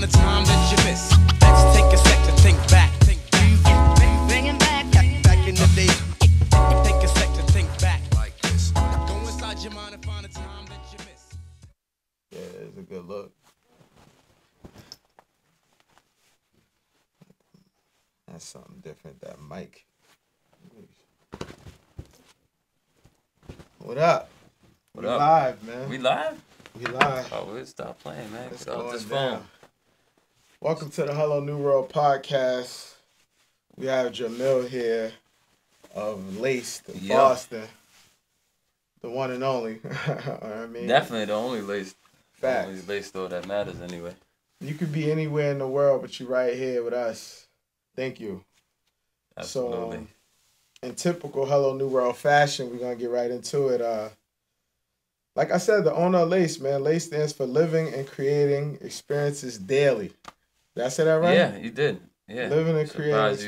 a time that you miss. Let's take a sec to think back. Bringing back in the day. Take a sec to think back like this. Go inside your mind and find a time that you miss. Yeah, it's a good look. That's something different, that mic. What up? What we up? Live, man. We live? We live. Oh, we'll stop playing, man. It's Get off going this down. phone. Welcome to the Hello New World podcast. We have Joamil here of Laced, Boston. The one and only. I mean, Definitely the only lace. Facts. Only lace store that matters anyway. You could be anywhere in the world, but you right here with us. Thank you. Absolutely. So, in typical Hello New World fashion, we're going to get right into it. Like I said, the owner of Lace, man. Lace stands for Living and Creating Experiences Daily. Did I say that right? Yeah, you did. Yeah. Living and creating Surprised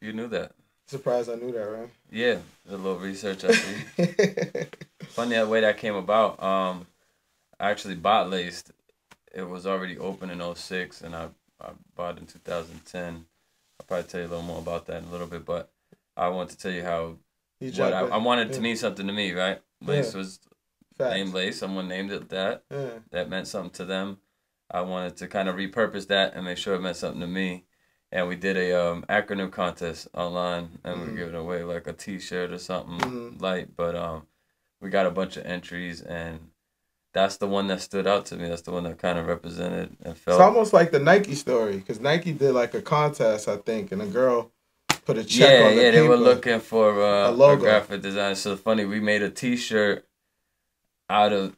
you knew that. Surprised I knew that, right? Yeah, a little research I see. Funny that way that came about. I actually bought Laced. It was already open in 2006, and I bought it in 2010. I'll probably tell you a little more about that in a little bit, but I want to tell you how I wanted to mean something to me, right? Lace was named Lace. Someone named it that. Yeah. That meant something to them. I wanted to kind of repurpose that and make sure it meant something to me. And we did a acronym contest online, and we're giving away like a T-shirt or something light. But we got a bunch of entries, and that's the one that stood out to me. That's the one that kind of represented and felt. It's almost like the Nike story, because Nike did like a contest, I think, and a girl put a check on the paper. They were looking for a logo. A graphic designer. So funny, we made a T-shirt out of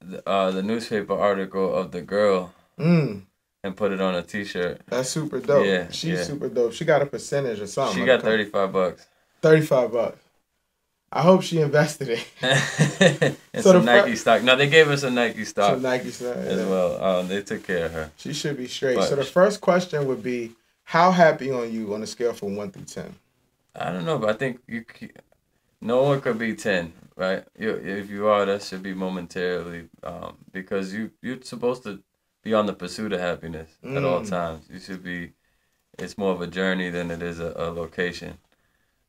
the newspaper article of the girl. And put it on a T-shirt. That's super dope. Yeah, She's super dope. She got a percentage or something. She got $35. $35. I hope she invested it. And so some Nike stock. No, they gave us a Nike stock. Some Nike stock as well. They took care of her. She should be straight. But, so the first question would be, how happy are you on a scale from 1 through 10? I don't know, but I think no one could be 10, right? If you are, that should be momentarily, because you're supposed to be on the pursuit of happiness at all times. You should be. It's more of a journey than it is a location.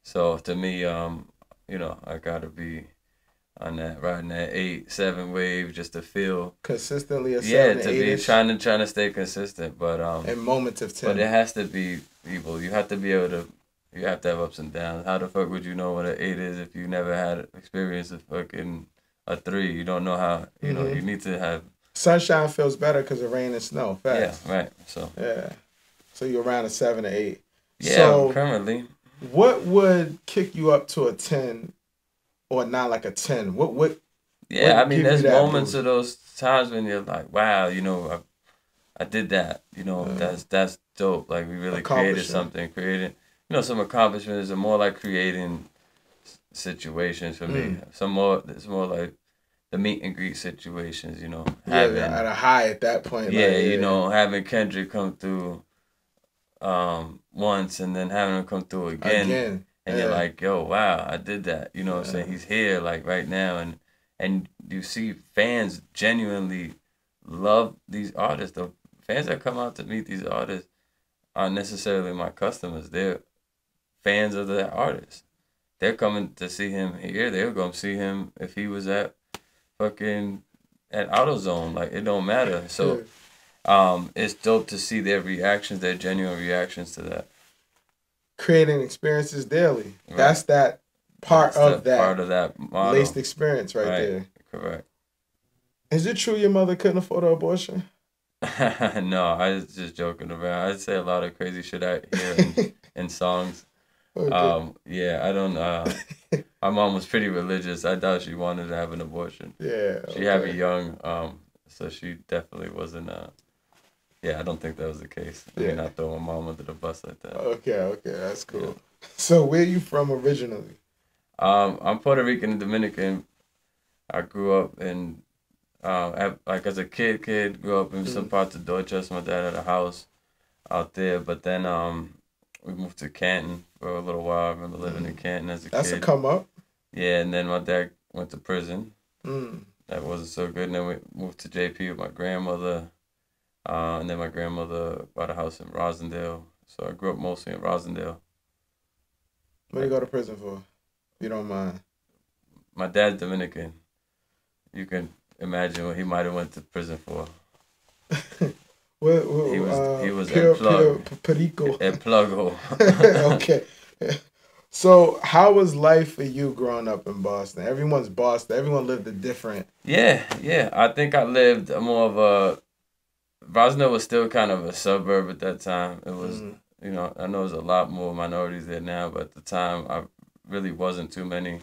So to me, I gotta be on that riding that 8-7 wave just to feel consistently a 7 to be trying to stay consistent. But in moments of 10. But it has to be people. You have to be able to. You have to have ups and downs. How the fuck would you know what an 8 is if you never had experience of fucking a 3? You don't know how. You know you need to have. Sunshine feels better because of rain and snow. Facts. Yeah, right. So so you're around a 7 or 8. Yeah, so currently. What would kick you up to a 10, or not like a 10? What? Yeah, I mean, there's moments of those times when you're like, wow, I did that. That's dope. Like we really created something. Some accomplishments are more like creating situations for me. It's more like the meet and greet situations, having at a high at that point. Yeah, having Kendrick come through once and then having him come through again. And you're like, yo, wow, I did that. You know what I'm saying? He's here like right now, and you see fans genuinely love these artists. The fans that come out to meet these artists aren't necessarily my customers. They're fans of the artist. They're coming to see him here. They'll go see him if he was at AutoZone. Like, it don't matter. So it's dope to see their reactions, their genuine reactions to that. Creating experiences daily. Right. That's that part of that model. Laced experience right there. Correct. Is it true your mother couldn't afford an abortion? No, I was just joking around. I'd say a lot of crazy shit I hear in songs. Okay. I don't. My mom was pretty religious. I doubt she wanted to have an abortion. Yeah. She had me young, so she definitely wasn't. I don't think that was the case. I mean, not throw my mom under the bus like that. Okay, that's cool. Yeah. So, where are you from originally? I'm Puerto Rican and Dominican. I grew up in, as a kid, grew up in some parts of Dorchester. My dad had a house out there, but then we moved to Canton for a little while. I remember living in Canton as a kid. That's a come up. Yeah, and then my dad went to prison. That wasn't so good. And then we moved to JP with my grandmother. And then my grandmother bought a house in Rosendale. So I grew up mostly in Rosendale. What do you go to prison for? If you don't mind. My dad's Dominican. You can imagine what he might have went to prison for. He was Perico. El Plugo. Okay. So, how was life for you growing up in Boston? Everyone's Boston. Everyone lived a different. Yeah. I think I lived more of a. Rosendale was still kind of a suburb at that time. It was, I know there's a lot more minorities there now, but at the time, I really wasn't too many.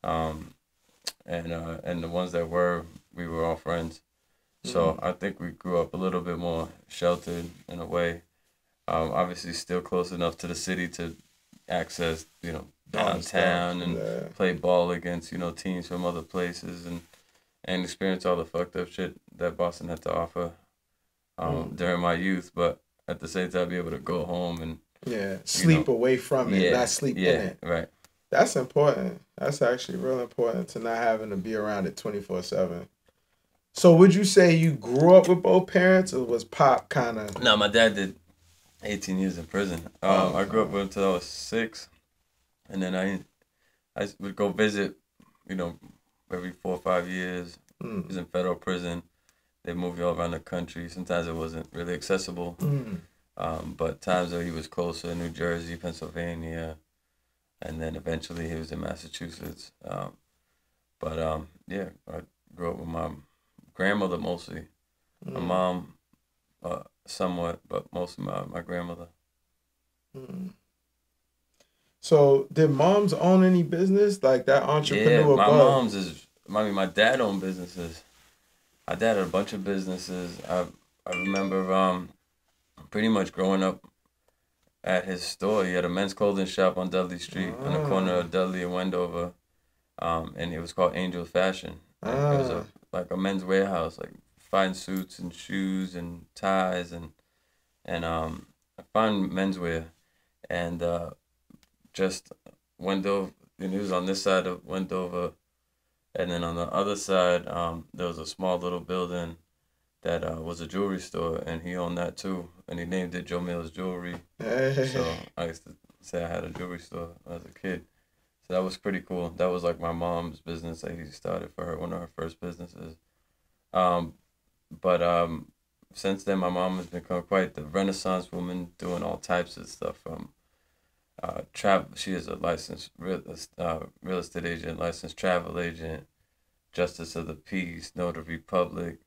And the ones that were, we were all friends. So I think we grew up a little bit more sheltered in a way. Obviously, still close enough to the city to access, downtown and play ball against, teams from other places and experience all the fucked up shit that Boston had to offer during my youth. But at the same time, be able to go home and sleep away from it, not sleep in it. Right. That's important. That's actually real important to not having to be around it 24/7. So would you say you grew up with both parents, or was Pop kind of? No, my dad did 18 years in prison. I grew up with him until I was 6, and then I would go visit, every 4 or 5 years. He was in federal prison. They moved you all around the country. Sometimes it wasn't really accessible, but times that he was closer, New Jersey, Pennsylvania, and then eventually he was in Massachusetts. I grew up with my grandmother mostly. My mom, somewhat, but mostly my grandmother. So did moms own any business like that entrepreneur? Yeah, my dad owned businesses. My dad had a bunch of businesses. I remember pretty much growing up at his store. He had a men's clothing shop on Dudley Street on the corner of Dudley and Wendover, and it was called Angel Fashion. It was like a men's warehouse, like fine suits and shoes and ties and fine menswear, and just Wendover. And he was on this side of Wendover, and then on the other side, there was a small little building that was a jewelry store, and he owned that too, and he named it Joamil's Jewelry. So I used to say I had a jewelry store as a kid. So that was pretty cool. That was like my mom's business that he started for her, one of her first businesses. But since then, my mom has become quite the Renaissance woman, doing all types of stuff from travel. She is a licensed real estate agent, licensed travel agent, justice of the peace, notary public,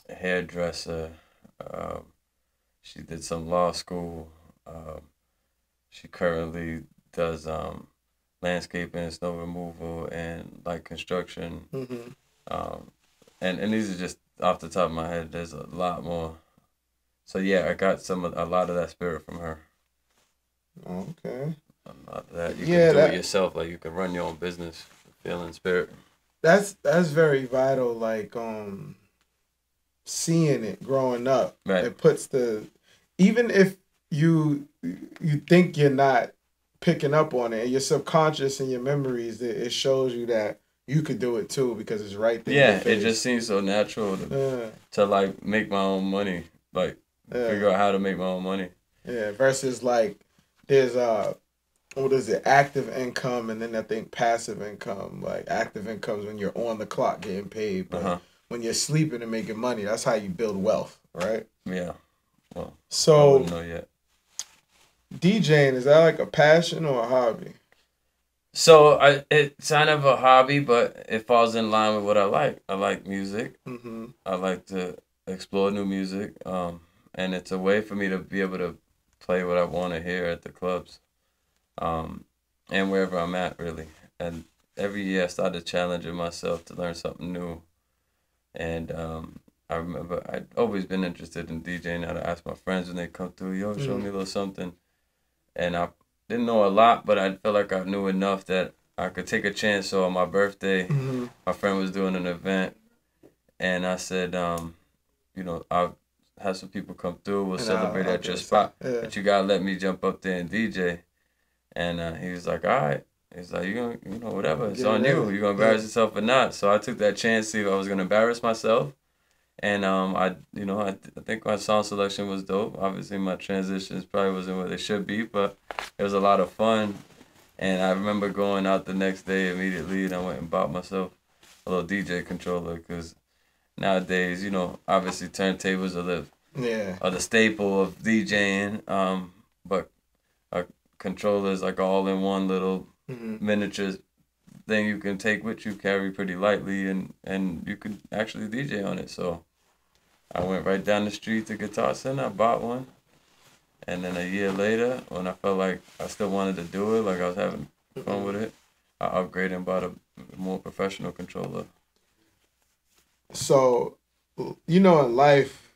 hairdresser. She did some law school. She currently does landscaping, snow removal, and light construction. And these are just off the top of my head. There's a lot more. So yeah, I got a lot of that spirit from her. Okay. A lot of that you can do it yourself. Like you can run your own business, feeling spirit. That's very vital. Like seeing it growing up. Right. It puts even if you think you're not picking up on it, your subconscious and your memories, it shows you that you could do it too because it's right there. Yeah, it just seems so natural to like make my own money, like figure out how to make my own money. Yeah, versus like there's what is it, active income, and then I think passive income. Like active income is when you're on the clock getting paid, but when you're sleeping and making money, that's how you build wealth, right? Yeah. Well, so I wouldn't know yet. DJing, is that like a passion or a hobby? So it's kind of a hobby, but it falls in line with what I like. I like music. I like to explore new music, and it's a way for me to be able to play what I want to hear at the clubs, and wherever I'm at, really. And every year I started challenging myself to learn something new. And I remember I'd always been interested in DJing. I'd ask my friends when they come through, yo, show me a little something. And I didn't know a lot, but I felt like I knew enough that I could take a chance. So on my birthday, my friend was doing an event, and I said, I'll have some people come through. We'll celebrate at your spot. Yeah. But you got to let me jump up there and DJ. And he was like, all right. He's like, you're going to, whatever. It's on you. You're going to embarrass yourself or not. So I took that chance to see if I was going to embarrass myself And I think my song selection was dope. Obviously, my transitions probably wasn't where they should be, but it was a lot of fun. And I remember going out the next day immediately, and I went and bought myself a little DJ controller because nowadays, obviously turntables are the staple of DJing. But a controller is like all in one little miniature thing you can take with you, carry pretty lightly, and you could actually DJ on it. So I went right down the street to Guitar Center, I bought one. And then a year later, when I felt like I still wanted to do it, like I was having fun with it, I upgraded and bought a more professional controller. So, in life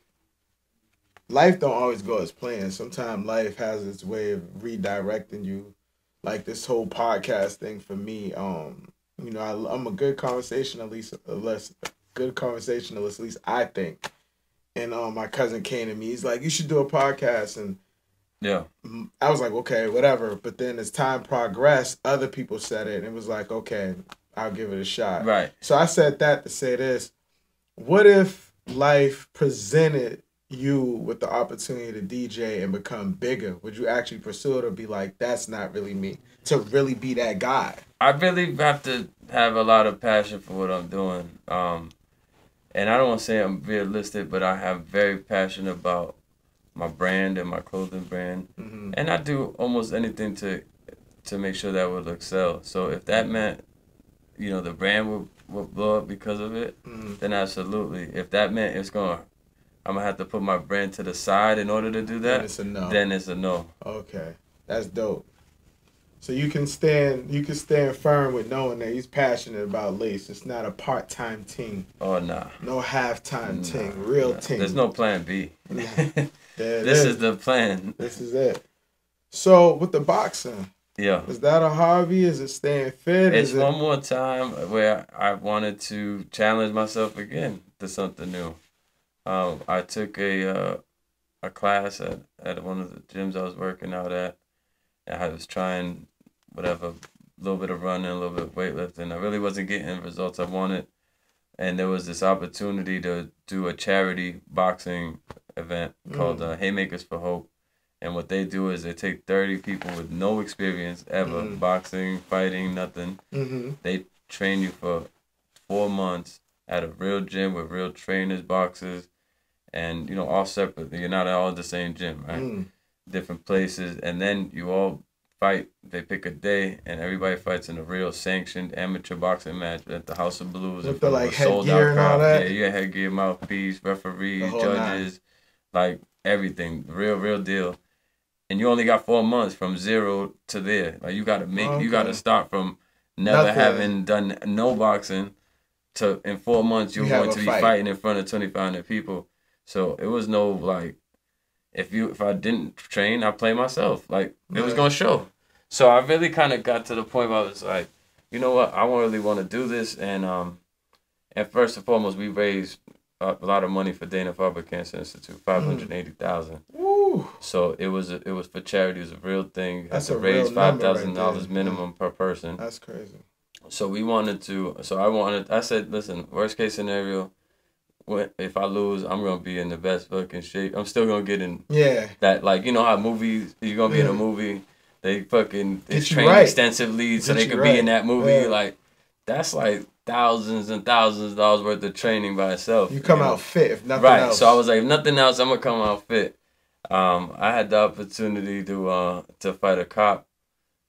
don't always go as planned. Sometimes life has its way of redirecting you. Like this whole podcast thing for me, I'm a good conversationalist, at least I think. And my cousin came to me, he's like, you should do a podcast. And yeah, I was like, okay, whatever. But then as time progressed, other people said it, and it was like, okay, I'll give it a shot. Right. So I said that to say this. What if life presented you with the opportunity to DJ and become bigger? Would you actually pursue it, or be like, that's not really me, to really be that guy? I really have to have a lot of passion for what I'm doing. And I don't want to say I'm realistic, but I have very passion about my brand and my clothing brand. Mm-hmm. And I do almost anything to make sure that would excel. So if that meant, the brand would blow up because of it, then absolutely. If that meant I'm going to have to put my brand to the side in order to do that, then it's a no. Okay. That's dope. So you can stand firm with knowing that he's passionate about Lace. It's not a part-time team. Oh, nah. No half-time team. Real team. There's no plan B. This is the plan. This is it. So with the boxing, yeah, is that a hobby? Is it staying fit? It's one more time where I wanted to challenge myself again to something new. I took a class at one of the gyms I was working out at. I was trying a little bit of running, a little bit of weightlifting. I really wasn't getting the results I wanted. And there was this opportunity to do a charity boxing event called Haymakers for Hope. And what they do is they take 30 people with no experience ever, boxing, fighting, nothing. Mm-hmm. They train you for 4 months at a real gym with real trainers, boxers, and, all separately. You're not all at the same gym, right? Different places. And then you all fight. They pick a day, and everybody fights in a real sanctioned amateur boxing match at the House of Blues. With the, headgear and all that? Yeah, headgear, mouthpiece, referees, judges, everything. Real deal. And you only got 4 months from zero to there. Like, you gotta start from never having done no boxing to, in 4 months, you're going to be fighting in front of 2,500 people. So it was no, if I didn't train, I'd play myself. It was going to show. So I really kind of got to the point where I was like, you know what, I really want to do this. And first and foremost, we raised a lot of money for Dana-Farber Cancer Institute, $580,000. So it was for charity. It was a real thing. That's to raise $5,000 minimum per person. That's crazy. So I said, listen, worst case scenario, if I lose, I'm gonna be in the best fucking shape. I'm still gonna get in. Yeah. That how movies, you're gonna be in a movie. They train extensively so they could be in that movie. Yeah. That's thousands and thousands of dollars worth of training by itself. You come out fit, if nothing else. Right. So I was like, if nothing else, I'm gonna come out fit. I had the opportunity to fight a cop,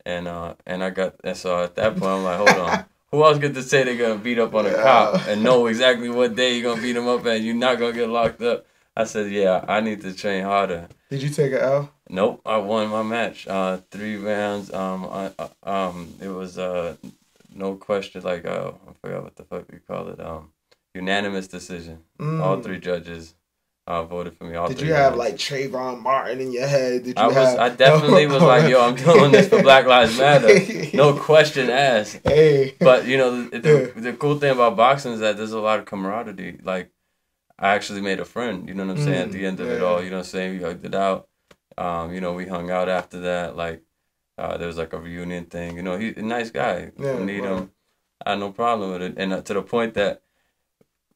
and so at that point I'm like, hold on. Who else get to say they're going to beat up on a cop and know exactly what day you're going to beat them up and you're not going to get locked up? I said, yeah, I need to train harder. Did you take an L? Nope, I won my match. 3 rounds. It was no question, I forgot what the fuck you call it. Unanimous decision. All 3 judges voted for me. Did you have Trayvon Martin in your head? I definitely was like, yo, I'm doing this for Black Lives Matter. No question asked. Hey. But the cool thing about boxing is that there's a lot of camaraderie. I actually made a friend. You know what I'm saying? At the end of it all, you know what I'm saying? We hugged it out. We hung out after that. There was a reunion thing. He's a nice guy. Yeah, need him. I had no problem with it. And to the point that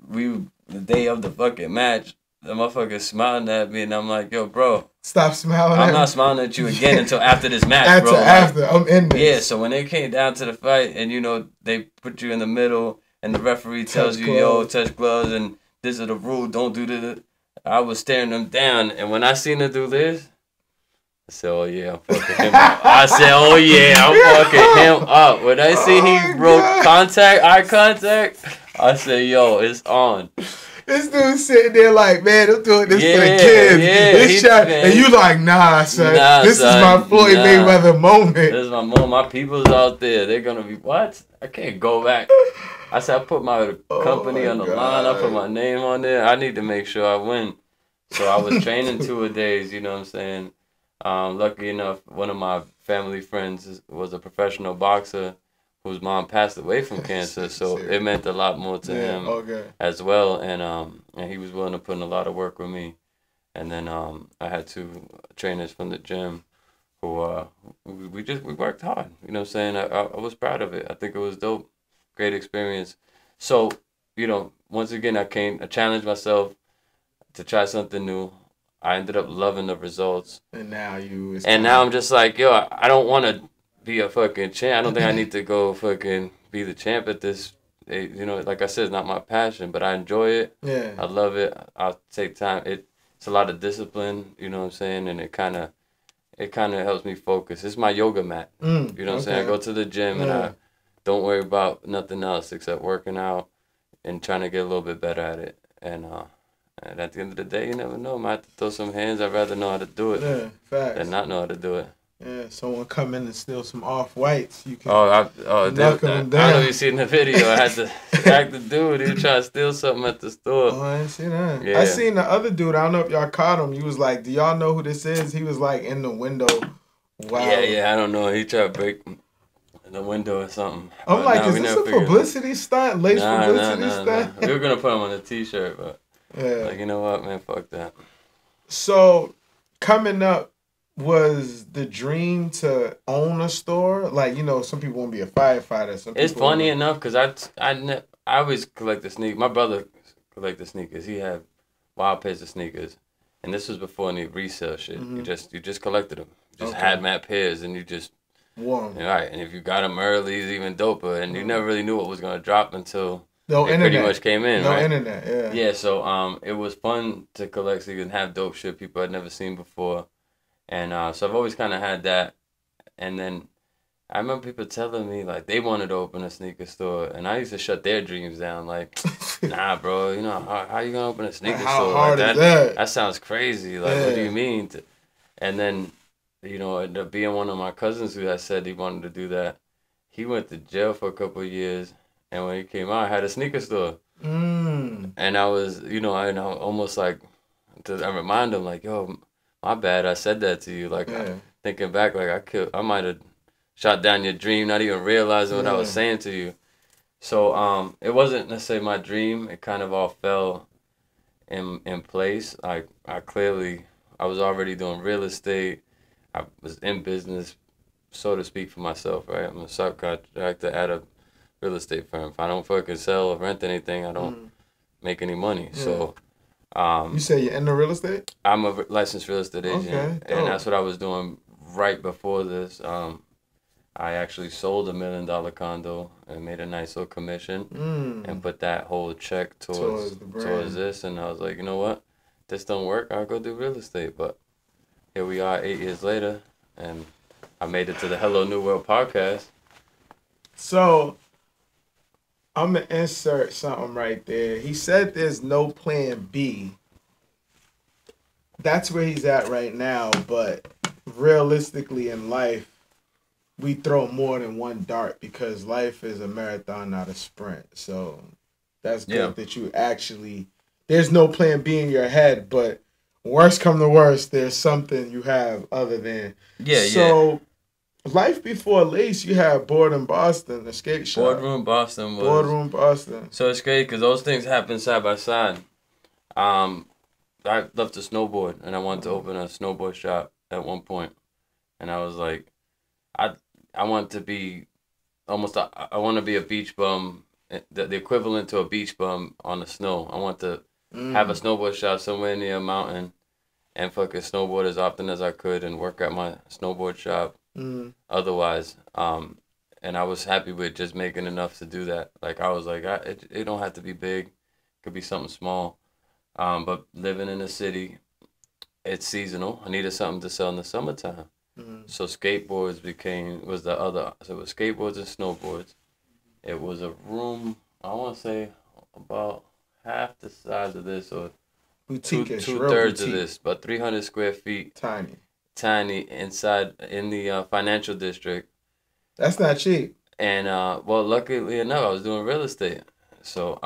we the day of the fucking match, the motherfucker smiling at me, and I'm like, yo, bro. Stop smiling I'm at not me. smiling at you again until after this match, bro. After, I'm in this. Yeah, so when it came down to the fight, and, you know, they put you in the middle, and the referee tells you, yo, touch gloves, and this is the rule, don't do this. I was staring them down, and when I seen her do this, I said, oh, yeah, I'm fucking him up. I said, oh, yeah, I'm fucking him up. When I see he broke eye contact, I said, yo, it's on. This dude sitting there like, man, I'm doing this for the kids. Yeah, this shot, and you like, nah, son. This is my Floyd Mayweather moment. This is my moment. My people's out there. They're going to be, what? I can't go back. I said, I put my company on the line. I put my name on there. I need to make sure I win. So I was training 2-a-days, you know what I'm saying? Lucky enough, one of my family friends was a professional boxer whose mom passed away from cancer, so it meant a lot more to him as well, and he was willing to put in a lot of work with me. And then I had 2 trainers from the gym who we worked hard, you know what I'm saying? I was proud of it. I think it was dope, great experience. So, you know, once again, I challenged myself to try something new. I ended up loving the results. And now I'm just like, yo, I don't want to be a fucking champ. I don't think I need to go fucking be the champ at this. You know, like I said, it's not my passion, but I enjoy it. Yeah. I love it. I'll take time. It's a lot of discipline, you know what I'm saying? And it kind of helps me focus. It's my yoga mat. You know what I'm saying? I go to the gym and I don't worry about nothing else except working out and trying to get a little bit better at it. And at the end of the day, you never know. I might have to throw some hands. I'd rather know how to do it than not know how to do it. Yeah, someone come in and steal some off-whites. You can knock them down. I know you seen the video. I had to act the dude. He was trying to steal something at the store. Oh, I didn't see that. Yeah. I seen the other dude. I don't know if y'all caught him. You was like, do y'all know who this is? He was like in the window. Wow. Yeah, I don't know. He tried to break the window or something. I'm like, is this a publicity stunt? Publicity stunt? We were going to put him on a t-shirt, but like, you know what, man? Fuck that. So, coming up, was the dream to own a store? Like, you know, some people want to be a firefighter. It's funny enough because I always collect the sneakers. My brother collected sneakers. He had wild pairs of sneakers, and this was before any resale shit. You just collected them. You just had mad pairs, and you just wore them. Right, and if you got them early, it's even doper. And you never really knew what was gonna drop until it pretty much came in. No internet, yeah. Yeah, so it was fun to collect sneakers and have dope shit people had never seen before. And so I've always kind of had that. And then I remember people telling me, like, they wanted to open a sneaker store. And I used to shut their dreams down. Like, nah, bro, you know, how you going to open a sneaker store? How hard like, is that? That sounds crazy. Like, what do you mean? And then, you know, it ended up being one of my cousins who had said he wanted to do that. He went to jail for a couple of years. And when he came out, I had a sneaker store. And I was, you know, I almost like, I remind him, like, yo, my bad, I said that to you. Like, thinking back, like, I might have shot down your dream, not even realizing what I was saying to you. So, it wasn't necessarily my dream. It kind of all fell in place. I was already doing real estate. I was in business, so to speak, for myself, right? I'm a subcontractor at a real estate firm. If I don't fucking sell or rent anything, I don't make any money. So, you say you're in the real estate? I'm a licensed real estate agent, and that's what I was doing right before this. I actually sold $1 million condo and made a nice little commission and put that whole check towards this. And I was like, you know what? This don't work. I'll go do real estate. But here we are 8 years later, and I made it to the Hello New World podcast. So I'm going to insert something right there. He said there's no plan B. That's where he's at right now, but realistically in life, we throw more than one dart because life is a marathon, not a sprint. So that's good that you actually, there's no plan B in your head, but worst come to worst, there's something you have other than. Life before Lace, you had Boardroom Boston, the skate shop. Boardroom Boston. So it's great because those things happen side by side. I love to snowboard, and I wanted to open a snowboard shop at one point. And I was like, I want to be I want to be a beach bum the equivalent to a beach bum on the snow. I want to have a snowboard shop somewhere near a mountain and fucking snowboard as often as I could and work at my snowboard shop. Otherwise, and I was happy with just making enough to do that. Like I was like, it don't have to be big, it could be something small. But living in the city, it's seasonal. I needed something to sell in the summertime. So skateboards was the other. So it was skateboards and snowboards. It was a room, I want to say about half the size of this, or two-thirds of this, about 300 square feet. Tiny inside in the financial district. That's not cheap. And well, luckily enough, I was doing real estate, so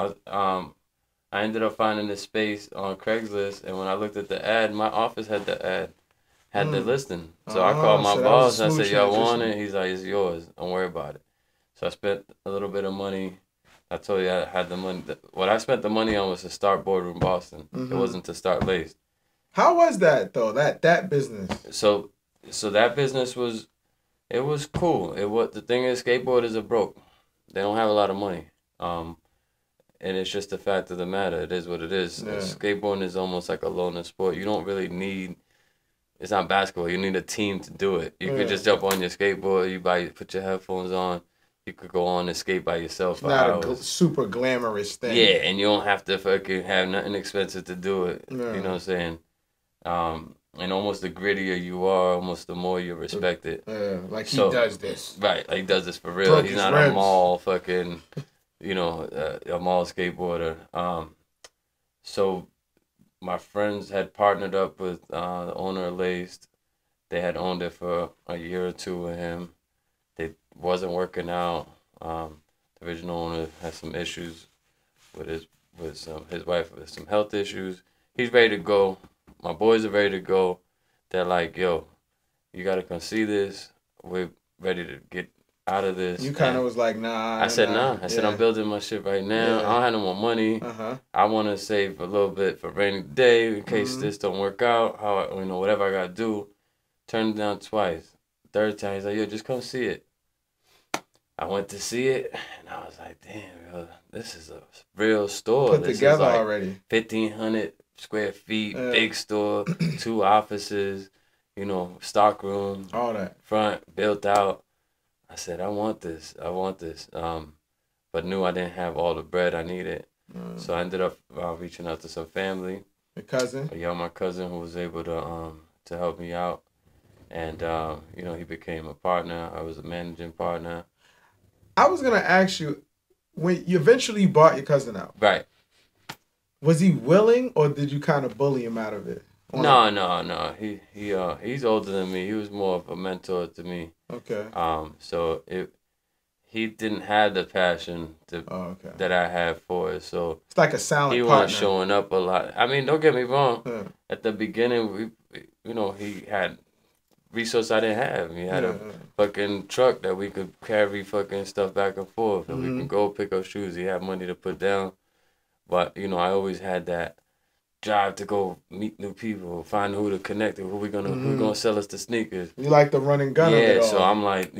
I ended up finding this space on Craigslist, and when I looked at the ad, my office had the ad, had the listing. So I called my boss and I said, "Y'all want it?" He's like, "It's yours. Don't worry about it." So I spent a little bit of money. I told you I had the money. What I spent the money on was to start Boardroom Boston. It wasn't to start Laced. How was that though? That business. So that business was cool. The thing is, skateboarders are broke. They don't have a lot of money. And it's just the fact of the matter. It is what it is. Yeah. Skateboarding is almost like a loner sport. You don't really need. It's not basketball. You need a team to do it. You could just jump on your skateboard. Put your headphones on. You could go on and skate by yourself for hours. It's not a super glamorous thing. Yeah, and you don't have to fucking have nothing expensive to do it. Yeah. You know what I'm saying? And almost the grittier you are, almost the more you respect it. Yeah, like he does this. Right, like he does this for real. He's not a mall fucking, a mall skateboarder. So my friends had partnered up with the owner of Laced. They had owned it for a year or two with him. It wasn't working out. The original owner had some issues with his wife with some health issues. He's ready to go. My boys are ready to go. They're like, "Yo, you gotta come see this. We're ready to get out of this." You kind of was like, "Nah." I said, "Nah." I said, "I'm building my shit right now. I don't have no more money. I want to save a little bit for rainy day in case this don't work out. Whatever I gotta do." Turned it down twice. Third time, he's like, "Yo, just come see it." I went to see it, and I was like, "Damn, yo, this is a real store. Put together already. 1,500 square feet, big store, 2 offices, stock room, all that front built out." I said, I want this, but knew I didn't have all the bread I needed. So I ended up reaching out to some family. Your cousin? Yeah, my cousin, who was able to help me out, and he became a partner. I was a managing partner. I was gonna ask you, when you eventually bought your cousin out, right? Was he willing, or did you kind of bully him out of it? No. He's older than me. He was more of a mentor to me. Okay. So he didn't have the passion that I have for it. So it's like a silent partner. He wasn't showing up a lot. I mean, don't get me wrong. Yeah. At the beginning, he had resources I didn't have. He had a fucking truck that we could carry fucking stuff back and forth, and we could go pick up shoes. He had money to put down, but I always had that drive to go meet new people, find who to connect with, who gonna sell us the sneakers. You like the running gun of it all. So I'm like,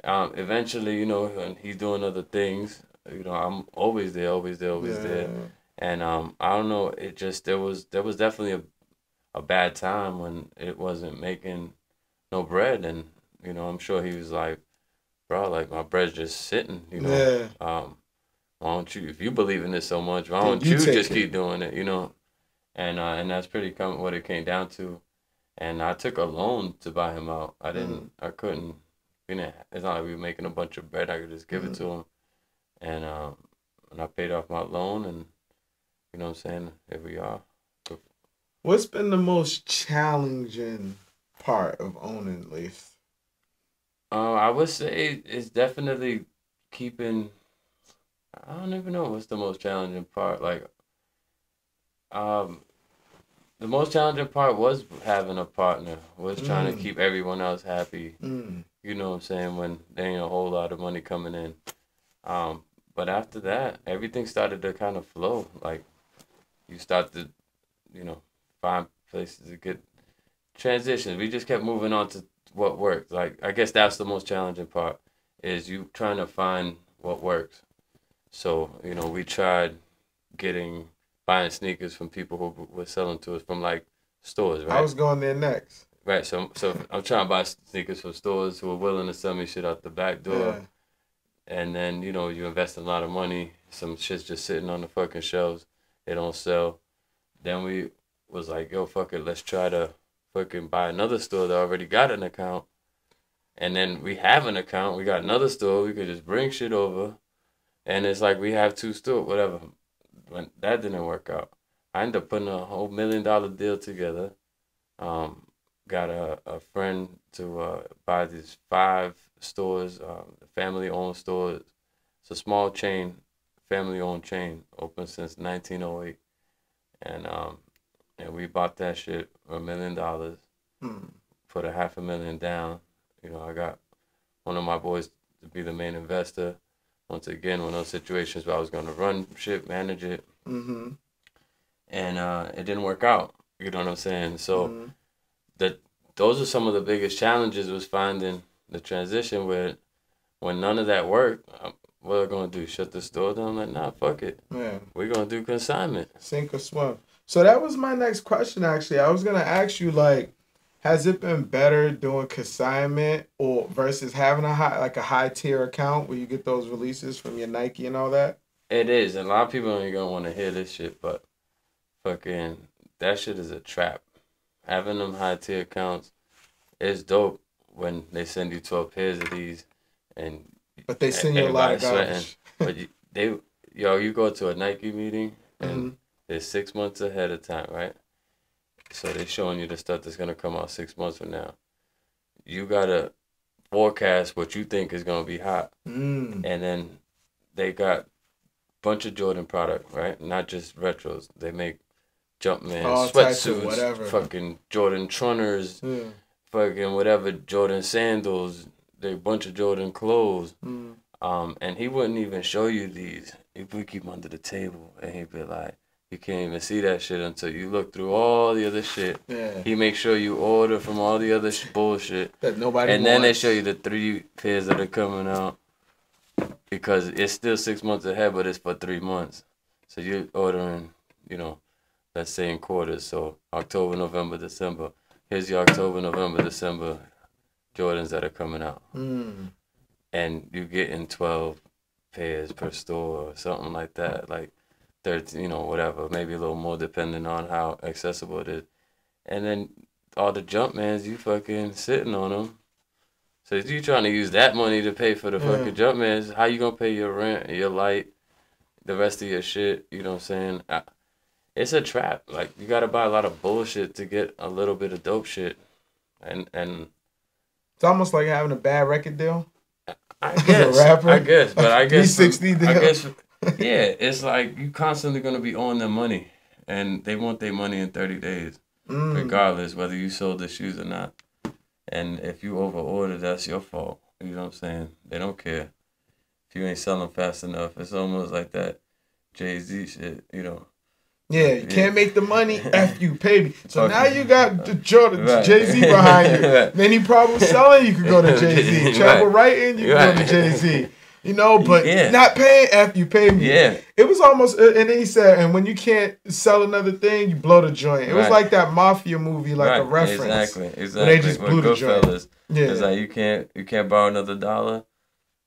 eventually, and he's doing other things. I'm always there. And I don't know. It just there was definitely a bad time when it wasn't making no bread, and I'm sure he was like, "Bro, like my bread's just sitting." Why don't you, if you believe in this so much, why don't you just keep doing it, And that's pretty what it came down to. And I took a loan to buy him out. I couldn't, it's not like we were making a bunch of bread. I could just give it to him. And I paid off my loan, and, you know what I'm saying, here we are. What's been the most challenging part of owning Laced? I would say it's definitely keeping... I don't even know what's the most challenging part. Like, the most challenging part was having a partner, was trying to keep everyone else happy. You know what I'm saying? When there ain't a whole lot of money coming in. But after that, everything started to kind of flow. Like, you start to, find places to get transitions. We just kept moving on to what worked. Like, I guess that's the most challenging part, is you trying to find what works. So, you know, we tried buying sneakers from people who were selling to us from like stores, right? I was going there next. Right. So I'm trying to buy sneakers from stores who are willing to sell me shit out the back door. Yeah. And then, you know, you invest a lot of money. Some shit's just sitting on the fucking shelves. They don't sell. Then we was like, yo, fuck it. Let's try to fucking buy another store that already got an account. And then we have an account. We got another store. We could just bring shit over. And it's like we have two stores, whatever. When that didn't work out, I ended up putting a whole $1 million deal together. Got a friend to buy these 5 stores, family-owned stores. It's a small chain, family-owned chain, open since 1908. And we bought that shit for $1 million. Put a $500,000 down. You know, I got one of my boys to be the main investor. Once again, one of those situations where I was going to run shit, manage it. Mm-hmm. And it didn't work out. You know what I'm saying? So those are some of the biggest challenges was finding the transition where when none of that worked, what are we going to do? Shut the store down? I'm like, nah, fuck it. Yeah. We're going to do consignment. Sink or swim. So that was my next question, actually. I was going to ask you, like, has it been better doing consignment or versus having a high tier account where you get those releases from your Nike and all that? It is. And a lot of people ain't going to want to hear this shit, but fucking that shit is a trap. Having them high tier accounts is dope when they send you 12 pairs of these but they send you a lot of garbage. But you go to a Nike meeting and it's 6 months ahead of time, right? So they're showing you the stuff that's gonna come out 6 months from now. You gotta forecast what you think is gonna be hot, and then they got a bunch of Jordan product, right? Not just retros. They make Jumpman sweatsuits, fucking Jordan Trunners, fucking whatever Jordan sandals. They bunch of Jordan clothes. And he wouldn't even show you these. He'd keep them under the table, and he'd be like, you can't even see that shit until you look through all the other shit. Yeah. He makes sure you order from all the other bullshit. That nobody And wants. then they show you the 3 pairs that are coming out. Because it's still 6 months ahead, but it's for 3 months. So you're ordering, you know, let's say in quarters. So October, November, December. Here's your October, November, December Jordans that are coming out. And you're getting 12 pairs per store or something like that. Like 13, you know, whatever, maybe a little more depending on how accessible it is. And then all the Jumpmans, you fucking sitting on them. So if you trying to use that money to pay for the fucking Jumpmans, how you gonna pay your rent, your light, the rest of your shit? You know what I'm saying? It's a trap. Like, you gotta buy a lot of bullshit to get a little bit of dope shit. And it's almost like having a bad record deal. I guess, but I guess 360 deal. I guess, yeah, it's like you constantly gonna be owing them money, and they want their money in 30 days, regardless whether you sold the shoes or not. And if you overorder, that's your fault. You know what I'm saying? They don't care if you ain't selling fast enough. It's almost like that Jay-Z shit, you know. Yeah, you can't make the money, F you, pay me. So now you got the Jay-Z behind you. Any problem selling, you could go to Jay-Z. Travel writing, you can go to Jay-Z. You know, but not paying, F you, pay me. Yeah. It was almost, and then he said, and when you can't sell another thing, you blow the joint. It was like that Mafia movie, like a reference. Exactly. Where they just blew the joint. Yeah. It's like you can't borrow another $1,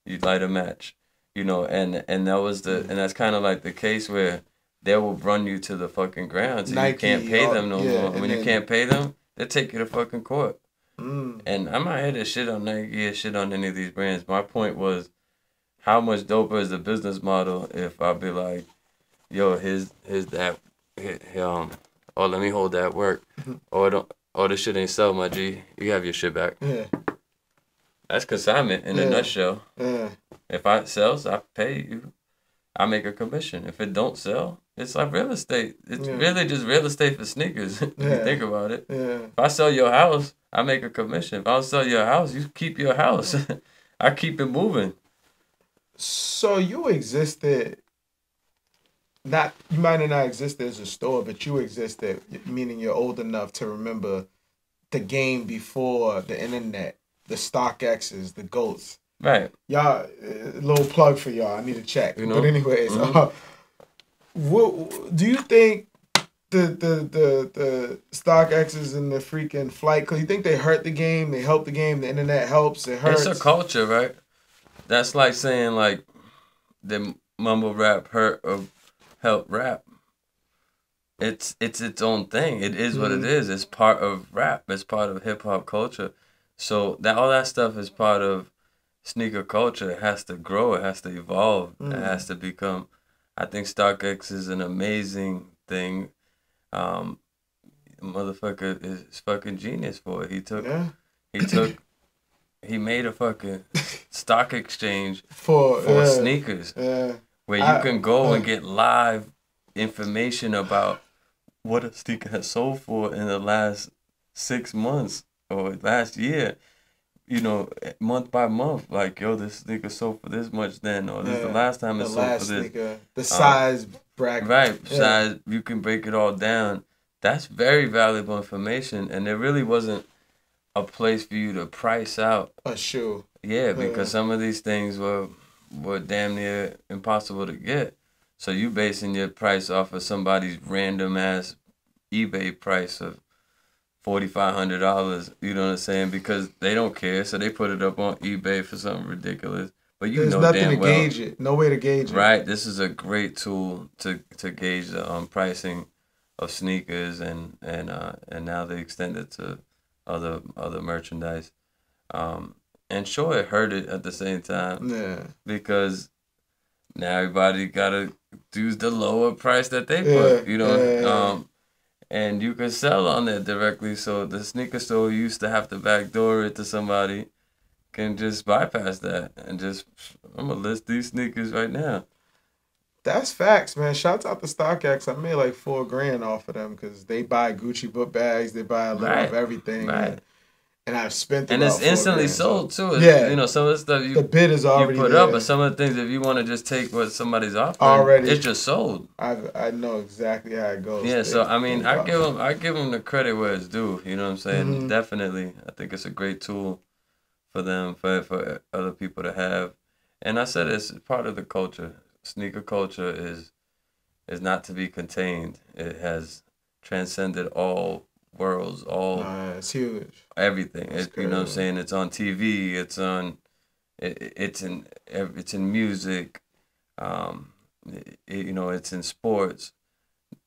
you light a match. You know, and that was and that's kind of like the case where they will run you to the fucking ground so Nike, you can't pay them no more. And when you can't pay them, they take you to fucking court. And I'm not here to shit on Nike or shit on any of these brands. My point was, how much doper is the business model if I be like, yo, here's that, oh, let me hold that work. Or this shit ain't sell, my G. You have your shit back. Yeah. That's consignment in a nutshell. Yeah. If it sells, I pay you. I make a commission. If it don't sell, it's like real estate. It's really just real estate for sneakers, if you think about it. Yeah. If I sell your house, I make a commission. If I don't sell your house, you keep your house. I keep it moving. So you existed, you might have not existed as a store, but you existed, meaning you're old enough to remember the game before the internet, the StockX's, the GOATs. Right. Y'all, little plug for y'all. I need to check. You know? But anyways, what do you think the StockX's and the freaking flight? Cause you think they hurt the game? They help the game. The internet helps. It hurts. It's a culture, right? That's like saying like the mumble rap hurt or help rap. It's its own thing. It is what it is. It's part of rap. It's part of hip hop culture. So that all that stuff is part of sneaker culture. It has to grow. It has to evolve. It has to become. I think StockX is an amazing thing. Motherfucker is fucking genius for it. He made a fucking stock exchange for sneakers where you can go and get live information about what a sneaker has sold for in the last 6 months or last year. You know, month by month, like, yo, this sneaker sold for this much then, or this is the last time it sold for this. Sneaker, the size bracket. Right, size, you can break it all down. That's very valuable information, and there really wasn't a place for you to price out a shoe. Yeah, because some of these things were damn near impossible to get. So you basing your price off of somebody's random ass eBay price of $4,500. You know what I'm saying? Because they don't care, so they put it up on eBay for something ridiculous. But there's nothing damn to well, gauge it. No way to gauge it. Right. This is a great tool to gauge the pricing of sneakers, and now they extend it to other merchandise. And sure, it hurt it at the same time. Yeah. Because now everybody gotta do the lower price that they put. You know. And you can sell on it directly, so the sneaker store who used to have to backdoor it to somebody can just bypass that and just, I'm gonna list these sneakers right now. That's facts, man. Shouts out to StockX. I made like $4,000 off of them because they buy Gucci book bags, they buy a little of everything. Right. And I've spent and it's instantly sold too. You know, some of the stuff the bid is already you put there. up, but some of the things, if you want to just take what somebody's offering, it's just sold. I know exactly how it goes. Yeah, so I mean, I give them the credit where it's due. You know what I'm saying? Definitely, I think it's a great tool for them, for other people to have. And I said it's part of the culture. Sneaker culture is not to be contained. It has transcended all worlds, all it's huge. Everything. You know what I'm saying? It's on TV. It's on. It's in music. You know, it's in sports.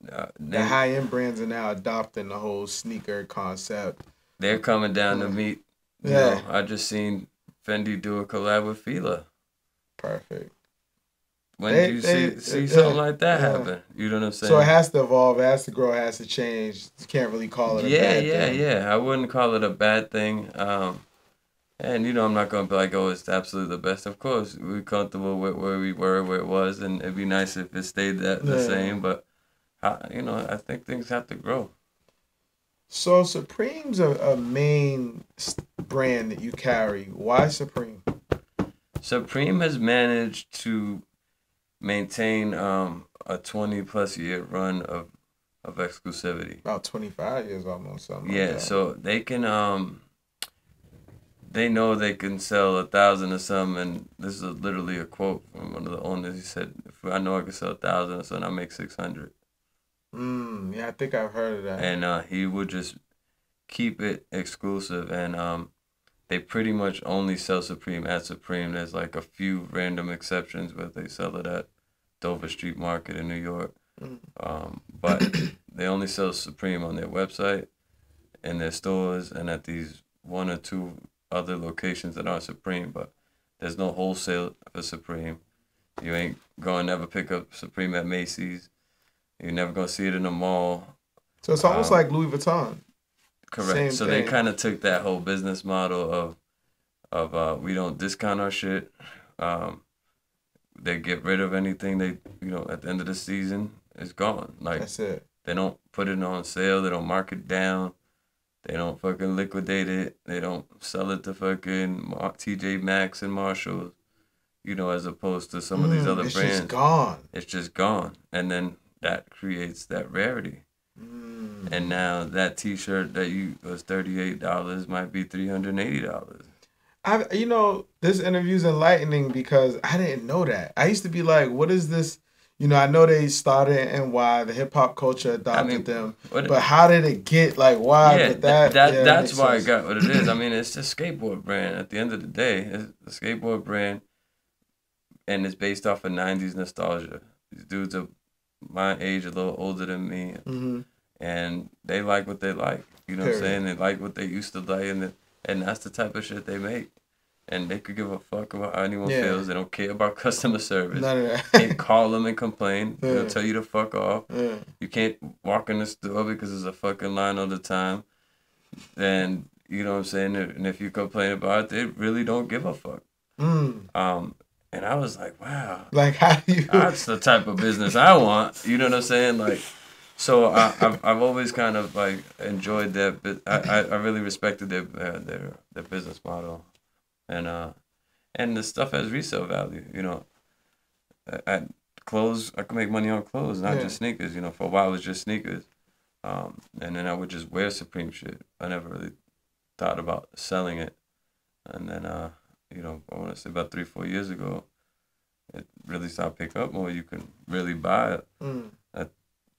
The high end brands are now adopting the whole sneaker concept. They're coming down to meet. You know, I just seen Fendi do a collab with Fila. Perfect. When did you see something like that happen? You know what I'm saying? So it has to evolve, it has to grow, it has to change. You can't really call it a bad thing. Yeah. I wouldn't call it a bad thing. And, you know, I'm not going to be like, oh, it's absolutely the best. Of course, we're comfortable with where we were, where it was, and it'd be nice if it stayed the same. But, you know, I think things have to grow. So Supreme's a main brand that you carry. Why Supreme? Supreme has managed to maintain a 20+ year run of exclusivity. About 25 years almost. Something yeah, like that. So they can they know they can sell 1,000 or something, and this is literally a quote from one of the owners. He said, "If I know I can sell 1,000 or something, I make 600." Yeah, I think I've heard of that. And he would just keep it exclusive, and they pretty much only sell Supreme at Supreme. There's like a few random exceptions where they sell it at Dover Street Market in New York. But they only sell Supreme on their website, in their stores, and at these 1 or 2 other locations that aren't Supreme. But there's no wholesale for Supreme. You ain't going to never pick up Supreme at Macy's. You're never going to see it in the mall. So it's almost like Louis Vuitton. Correct. So they kind of took that whole business model of we don't discount our shit. They get rid of anything they, you know, at the end of the season, it's gone. Like, that's it. They don't put it on sale. They don't mark it down. They don't fucking liquidate it. They don't sell it to fucking TJ Maxx and Marshalls, you know, as opposed to some of these other brands. It's just gone. It's just gone. And then that creates that rarity. And now that T-shirt that was $38 might be $380. This interview's enlightening because I didn't know that. I used to be like, what is this? I know they started in NY, the hip hop culture adopted them, but how did it get like why? Yeah, but that's why sense. it got what it is. I mean, it's a skateboard brand. At the end of the day, it's a skateboard brand, and it's based off of '90s nostalgia. These dudes are my age, a little older than me, and they like what they like. You know what I'm saying? They like what they used to like, and that's the type of shit they make. And they could give a fuck about how anyone feels. They don't care about customer service. None of that. Can't call them and complain. They'll tell you to fuck off. You can't walk in the store because there's a fucking line all the time. And you know what I'm saying? And if you complain about it, they really don't give a fuck. And I was like, wow. Like, how do you? That's the type of business I want. You know what I'm saying? Like, so I've always kind of like enjoyed that. But I really respected their business model. And the stuff has resale value, At clothes, I could make money on clothes, not just sneakers. For a while it was just sneakers, and then I would just wear Supreme shit. I never really thought about selling it, and then I want to say about 3-4 years ago, it really started picking up more. You can really buy a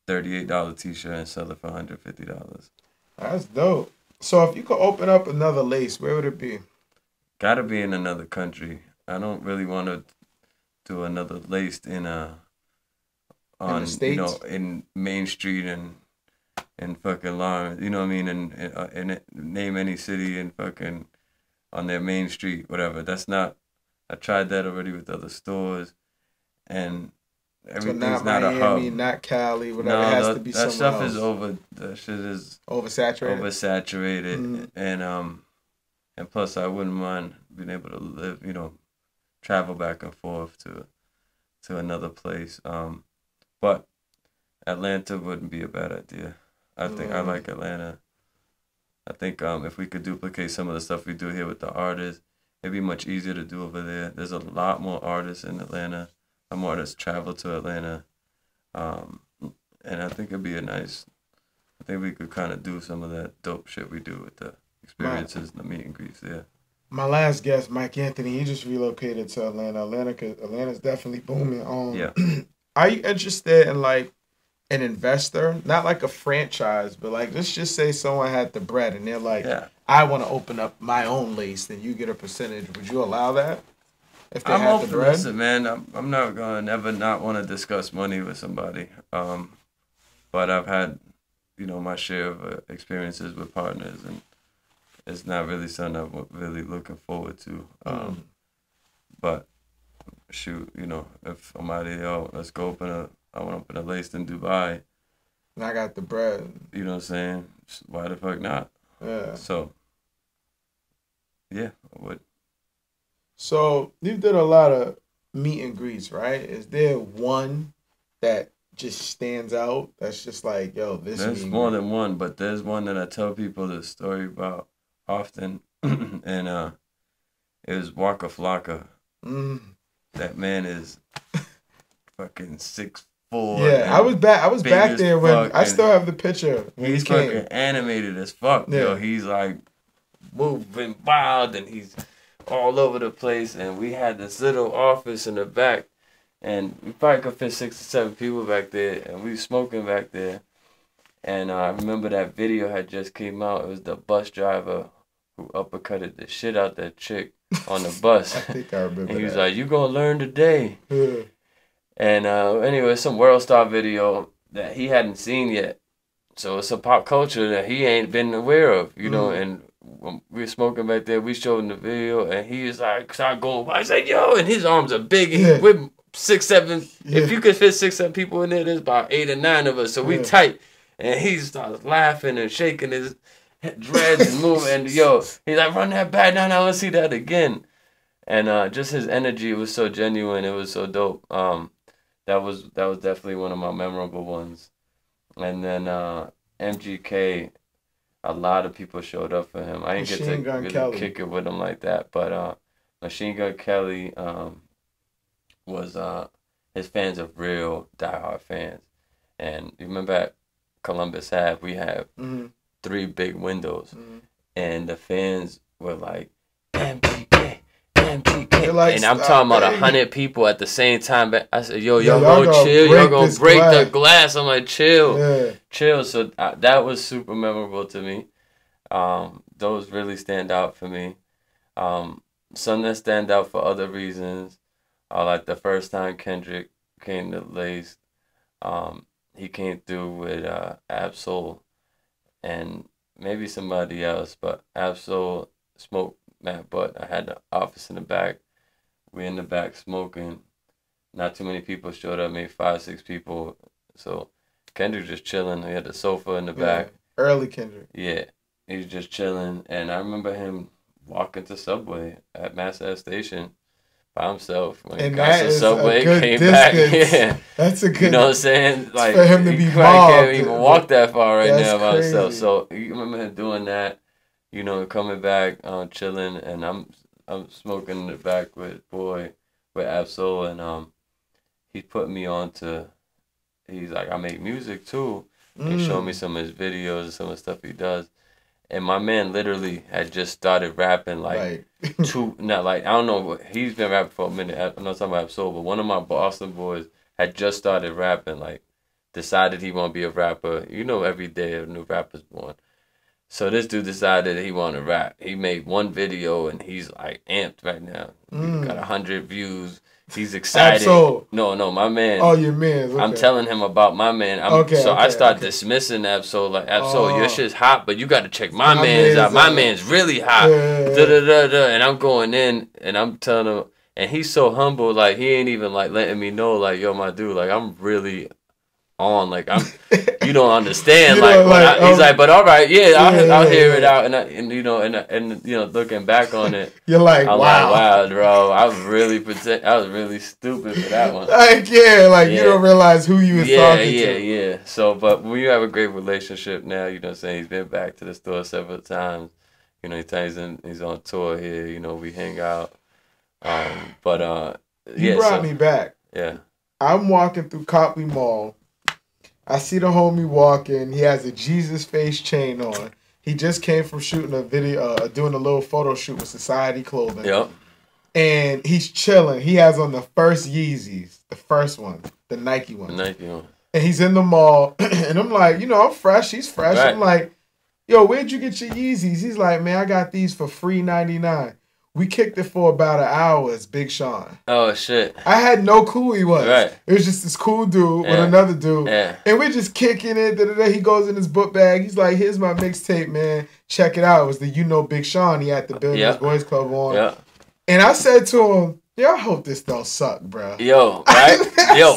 $38 t-shirt and sell it for $150. That's dope. So if you could open up another lace, where would it be? Gotta be in another country. I don't really want to do another laced in the States? In Main Street and fucking Lawrence. You know what I mean? And name any city and fucking on their Main Street, whatever. That's not. I tried that already with other stores, and everything's not Miami, a hub. Not Cali, whatever. It has to be that somewhere stuff else. is over. That shit is oversaturated. And plus, I wouldn't mind being able to live, travel back and forth to another place. But Atlanta wouldn't be a bad idea. I think I like Atlanta. I think if we could duplicate some of the stuff we do here with the artists, it'd be much easier to do over there. There's a lot more artists in Atlanta. More artists travel to Atlanta. And I think it'd be I think we could kind of do some of that dope shit we do with the experiences and the meet and greets there. My last guest, Mike Anthony, he just relocated to Atlanta. Atlanta's definitely booming. Are you interested in like an investor, not like a franchise, but like let's just say someone had the bread and they're like, I want to open up my own lace, then you get a percentage. Would you allow that? If they had the bread? Listen, man, I'm not gonna never not want to discuss money with somebody. But I've had, my share of experiences with partners, and it's not really something I'm really looking forward to. But shoot, if I'm out here, let's go I want to open a lace in Dubai. And I got the bread. You know what I'm saying? Why the fuck not? Yeah. So, yeah, I would. So you did a lot of meet and greets, right? Is there one that just stands out? That's just like, yo, this. There's more than one, but there's one that I tell people the story about often, and it was Waka Flocka. That man is fucking 6'4". Yeah, I was back there when I still have the picture. He's fucking animated as fuck. Yeah. Yo, he's like moving wild and he's all over the place. And we had this little office in the back, and we probably could fit 6 or 7 people back there, and we was smoking back there. And I remember that video had just came out. It was the bus driver who uppercutted the shit out that chick on the bus. I think I remember and he was that. like, "You gonna learn today." And anyway, it's some World Star video that he hadn't seen yet. So it's a pop culture that he ain't been aware of, and when we were smoking back there, we showed him the video, and he was like, started going by. I said, yo, and his arms are big. And we're 6, 7. If you could fit 6, 7 people in there, there's about 8 or 9 of us. So we tight. And he starts laughing and shaking his dreads and moving. And yo, he's like, run that back. Now, let's see that again. And just his energy was so genuine. It was so dope. That was definitely one of my memorable ones. And then MGK, a lot of people showed up for him. I didn't get to really kick it with him like that, but Machine Gun Kelly was his fans are real diehard fans. And you remember at Columbus Ave, we have 3 big windows, and the fans were like, MGK. MPK. Like, and I'm talking about 100 people at the same time. I said, yo, Yeah, y'all gonna chill. Y'all gonna break glass. the glass. I'm like, chill. Yeah. Chill. So that was super memorable to me. Those really stand out for me. Some that stand out for other reasons are like the first time Kendrick came to Lace. He came through with Absol and maybe somebody else, but Absol smoked Matt Butt. I had the office in the back. We in the back smoking. Not too many people showed up, maybe 5, 6 people. So Kendrick just chilling. We had the sofa in the back. Early Kendrick. Yeah. He was just chilling. And I remember him walking to Subway at Mass Ave Station by himself. When he got to Subway, came back. Yeah. That's a good. You know what I'm saying? Like, for him to be mobbed. Can't even walk that far right now by crazy. himself. So you remember him doing that, you know, coming back, chilling, and I'm smoking in the back with Absol, and he put me on to. He's like, I make music too. He showed me some of his videos and some of the stuff he does. And my man literally had just started rapping I don't know, he's been rapping for a minute. I'm not talking about Absol, but one of my Boston boys had just started rapping, decided he want to be a rapper. You know, every day a new rapper's born. So this dude decided he wanted to rap. He made one video and he's like amped right now. He got 100 views. He's excited. Absol. No, my man. Oh, your man. Okay. I'm telling him about my man. I start dismissing Absol. Like, Absol, your shit's hot, but you got to check my man's out. My man's really hot. And I'm going in, and I'm telling him, and he's so humble. Like, he ain't even, letting me know, yo, my dude, I'm really on. You don't understand. He's like, but all right, I'll hear it out. And looking back on it, you're like, I'm wow. Like, wow, bro, I was really stupid for that one. You don't realize who you was talking to. Yeah. So, but we have a great relationship now. You know what I'm saying? He's been back to the store several times. You know, he's on tour here. You know, we hang out. You brought me back. Yeah. I'm walking through Copley Mall. I see the homie walking. He has a Jesus face chain on. He just came from shooting a video, doing a little photo shoot with Society Clothing. Yep. And he's chilling. He has on the first Yeezys, the first one, the Nike one. And he's in the mall, and I'm like, I'm fresh. He's fresh. Right. I'm like, yo, where'd you get your Yeezys? He's like, man, I got these for free $99. We kicked it for about an hour as Big Sean. Oh, shit. I had no clue he was. Right. It was just this cool dude with another dude. Yeah. And we're just kicking it. He goes in his book bag. He's like, here's my mixtape, man. Check it out. It was the Big Sean. He had the Billionaires Boys Club on. Yeah. And I said to him, yo, I hope this don't suck, bro. Yo, right?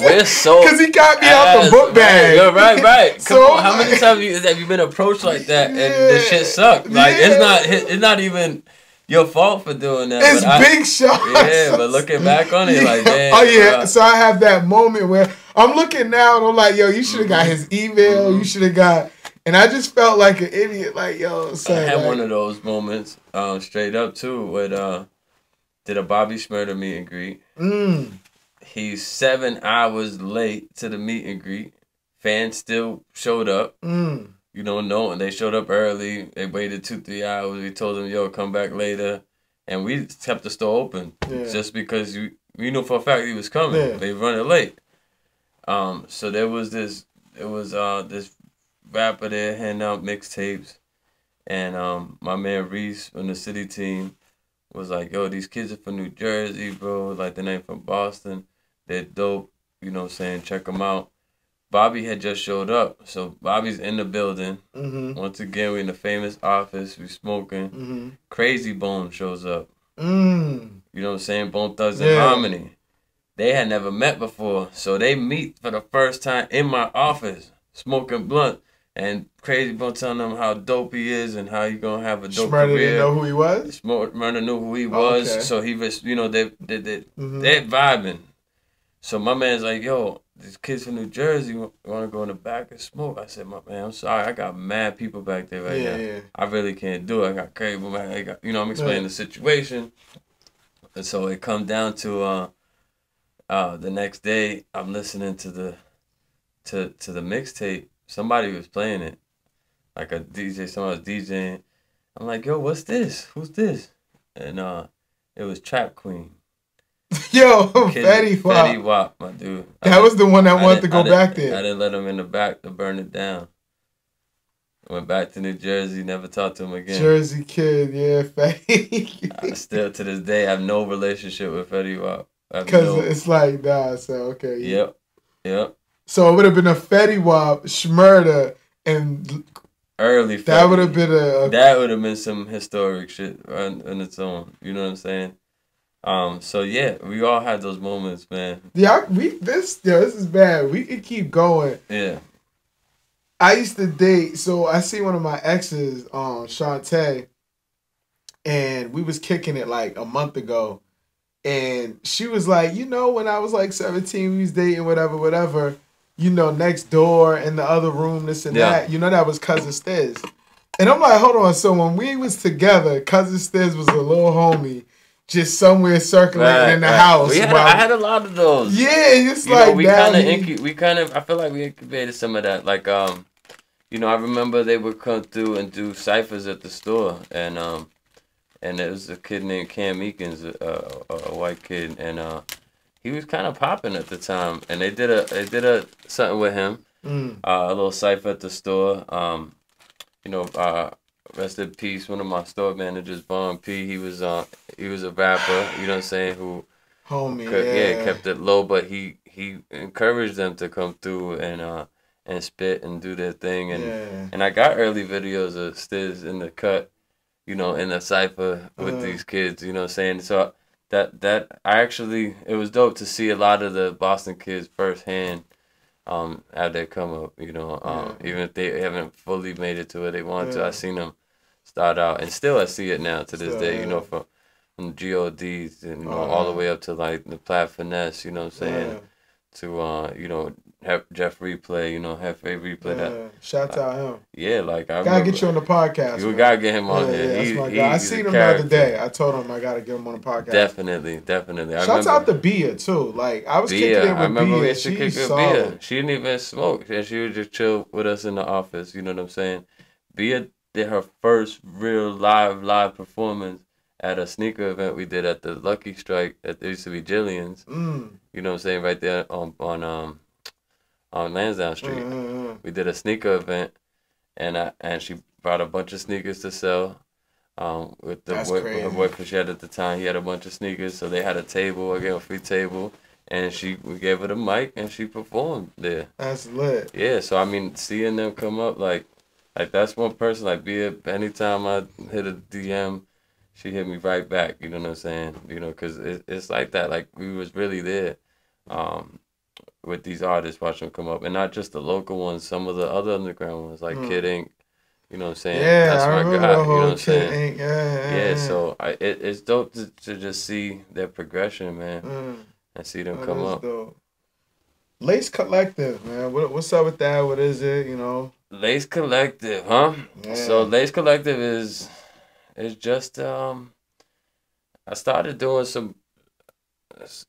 We're so... Because he got me out the book bag. Yo, right. Come on, how many times have you been approached like that and the shit sucked? It's not even... your fault for doing that. It's Big Sean. Yeah, but looking back on it, damn. Oh, yeah. Bro. So I have that moment where I'm looking now and I'm like, yo, you should have got his email. You should have got... And I just felt like an idiot. Like, yo, son, I had one of those moments, straight up, too, with... did a Bobby Shmurda meet and greet. He's 7 hours late to the meet and greet. Fans still showed up. You don't know, and they showed up early. They waited 2-3 hours. We told them, yo, come back later. And we kept the store open just because we knew for a fact he was coming. Yeah. They running late. So there was this rapper there handing out mixtapes. And my man Reese from the City team was like, yo, these kids are from New Jersey, bro. Like, they ain't from Boston. They're dope. You know what I'm saying? Check them out. Bobby had just showed up. So Bobby's in the building. Once again, we're in the famous office. We smoking. Crazy Bone shows up. You know what I'm saying? Bone Thugs and Harmony. They had never met before. So they meet for the first time in my office, smoking blunt. And Crazy Bone telling them how dope he is and how he gonna have a dope career. Didn't know who he was? Shmurda knew who he was. Okay. So he was, they're vibing. So my man's like, yo, these kids from New Jersey want to go in the back and smoke. I said, my man, I'm sorry. I got mad people back there now. Yeah. I really can't do it. I got crazy. I'm explaining the situation. And so it come down to the next day, I'm listening to the mixtape. Somebody was playing it. Like a DJ, someone was DJing. I'm like, yo, what's this? Who's this? And It was Trap Queen. Yo, Fetty Wap. Fetty Wap, my dude. That was the one that wanted to go back there. I didn't let him in the back to burn it down. Went back to New Jersey, never talked to him again. Jersey kid, yeah, Fetty. I still, to this day, have no relationship with Fetty Wap. Because it's like, nah, so, okay. Yep. So it would have been a Fetty Wap, Shmurda, and... Early Fetty. That would have been That would have been some historic shit on its own. You know what I'm saying? So yeah, we all had those moments, man. Yeah, this is bad. We could keep going. Yeah. I used to date, so I see one of my exes, Shantae, and we was kicking it like a month ago. And she was like, you know, when I was like 17, we was dating, whatever, you know, next door in the other room, this and that. You know, that was Cousin Stiz. And I'm like, hold on. So when we was together, Cousin Stiz was a little homie, just somewhere circulating in the house. I had a lot of those. Yeah, it's you like know, I feel like we incubated some of that. Like, you know, I remember they would come through and do ciphers at the store, and there was a kid named Cam Eakins, a white kid, and he was kind of popping at the time, and they did a something with him, a little cipher at the store. You know, rest in peace, one of my store managers, Von P. He was a rapper, you know what I'm saying, who kept it low, but he encouraged them to come through and spit and do their thing, and I got early videos of Stiz in the cut, you know, in the cypher with these kids, you know what I'm saying. So that I actually, it was dope to see a lot of the Boston kids firsthand have their come up, you know, even if they haven't fully made it to where they want to. I seen them start out, and still I see it now to this day, you know, from GODs and you know, all the way up to like the Plat Finesse, you know what I'm saying, to you know, Jeff Replay, you know, Hefe Replay. That shout out him. Yeah, like I gotta get you on the podcast. You gotta get him on here. That's my guy. I seen him the other day. I told him I gotta get him on the podcast. Definitely. Shout out to Bia too. Like I was kicking it with Bia. I remember we used to kick it with Bia. She didn't even smoke, and she would just chill with us in the office. You know what I'm saying? Bia did her first real live performance at a sneaker event we did at the Lucky Strike. That used to be Jillian's. You know what I'm saying? Right there on Lansdowne Street. We did a sneaker event, and she brought a bunch of sneakers to sell. With her boyfriend she had at the time, he had a bunch of sneakers, so they had a table. I gave her a free table, and we gave her the mic, and she performed there. That's lit. Yeah, so I mean, seeing them come up, like that's one person. Like, anytime I hit a DM, she hit me right back. You know what I'm saying? You know, cause it's like that. Like we was really there. With these artists, watching them come up, and not just the local ones, some of the other underground ones, like Kid Ink, you know what I'm saying? Yeah, that's my guy, you know what I'm saying? Yeah, so it's dope to just see their progression, man, and see them come up. Dope. Lace Collective, man, what's up with that? What is it, you know? Lace Collective, huh? Yeah. So Lace Collective is just, I started doing some,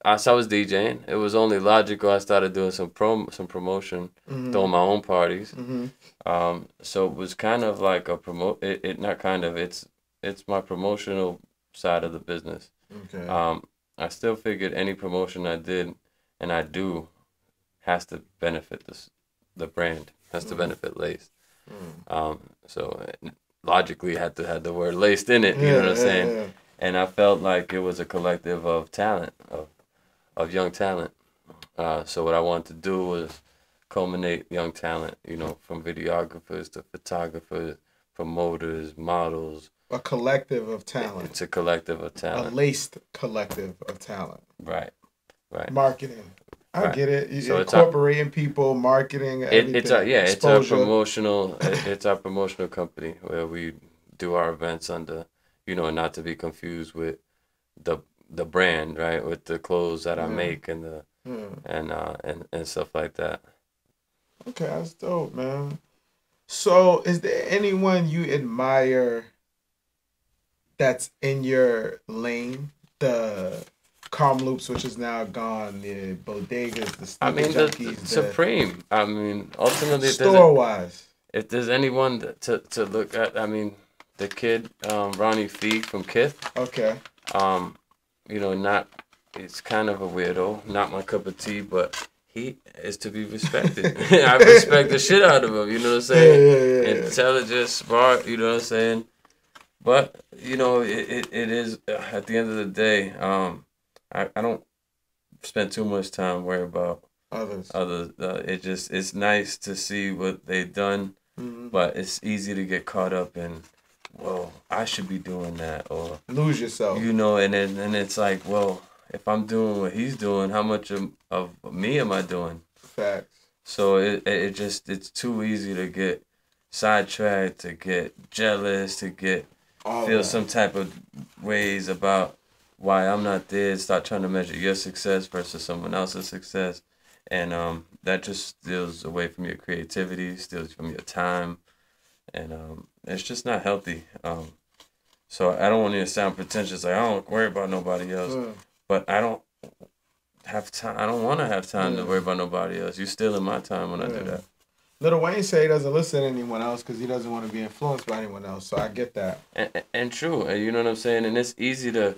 as I was DJing, it was only logical I started doing some promotion, throwing my own parties. So it was kind of like a it's my promotional side of the business. Okay. I still figured any promotion I did and I do has to benefit the brand, has to benefit Lace. So logically had to have the word laced in it, you know what I'm saying? Yeah. And I felt like it was a collective of talent, of young talent. So what I wanted to do was culminate young talent, you know, from videographers to photographers, promoters, models. A collective of talent. It's a collective of talent. A laced collective of talent. Right. Marketing. I get it. So incorporating people, marketing, everything. It's our promotional company where we do our events under, you know, not to be confused with the brand, right? With the clothes that I make and and stuff like that. Okay, that's dope, man. So, is there anyone you admire that's in your lane? The Kamloops, which is now gone, the bodegas, the sneaker junkies, the Supreme. I mean, ultimately, store-wise, if there's anyone to look at, I mean, the kid, Ronnie Fee from Kith. Okay. not, it's kind of a weirdo, not my cup of tea, but he is to be respected. I respect the shit out of him, you know what I'm saying? Yeah. Intelligent, smart, you know what I'm saying? But, it is, at the end of the day, I don't spend too much time worrying about Others. It's nice to see what they've done, but it's easy to get caught up in, well, I should be doing that, or lose yourself. And it's like, well, if I'm doing what he's doing, how much of me am I doing? Facts. So it's too easy to get sidetracked, to get jealous, to feel some type of ways about why I'm not there. Start trying to measure your success versus someone else's success, and that just steals away from your creativity, steals from your time, and it's just not healthy. So I don't want you to sound pretentious, like I don't worry about nobody else, but I don't have time. I don't want to have time to worry about nobody else. You're stealing my time when I do that. Lil Wayne say he doesn't listen to anyone else because he doesn't want to be influenced by anyone else. So I get that. And true, and you know what I'm saying. And it's easy to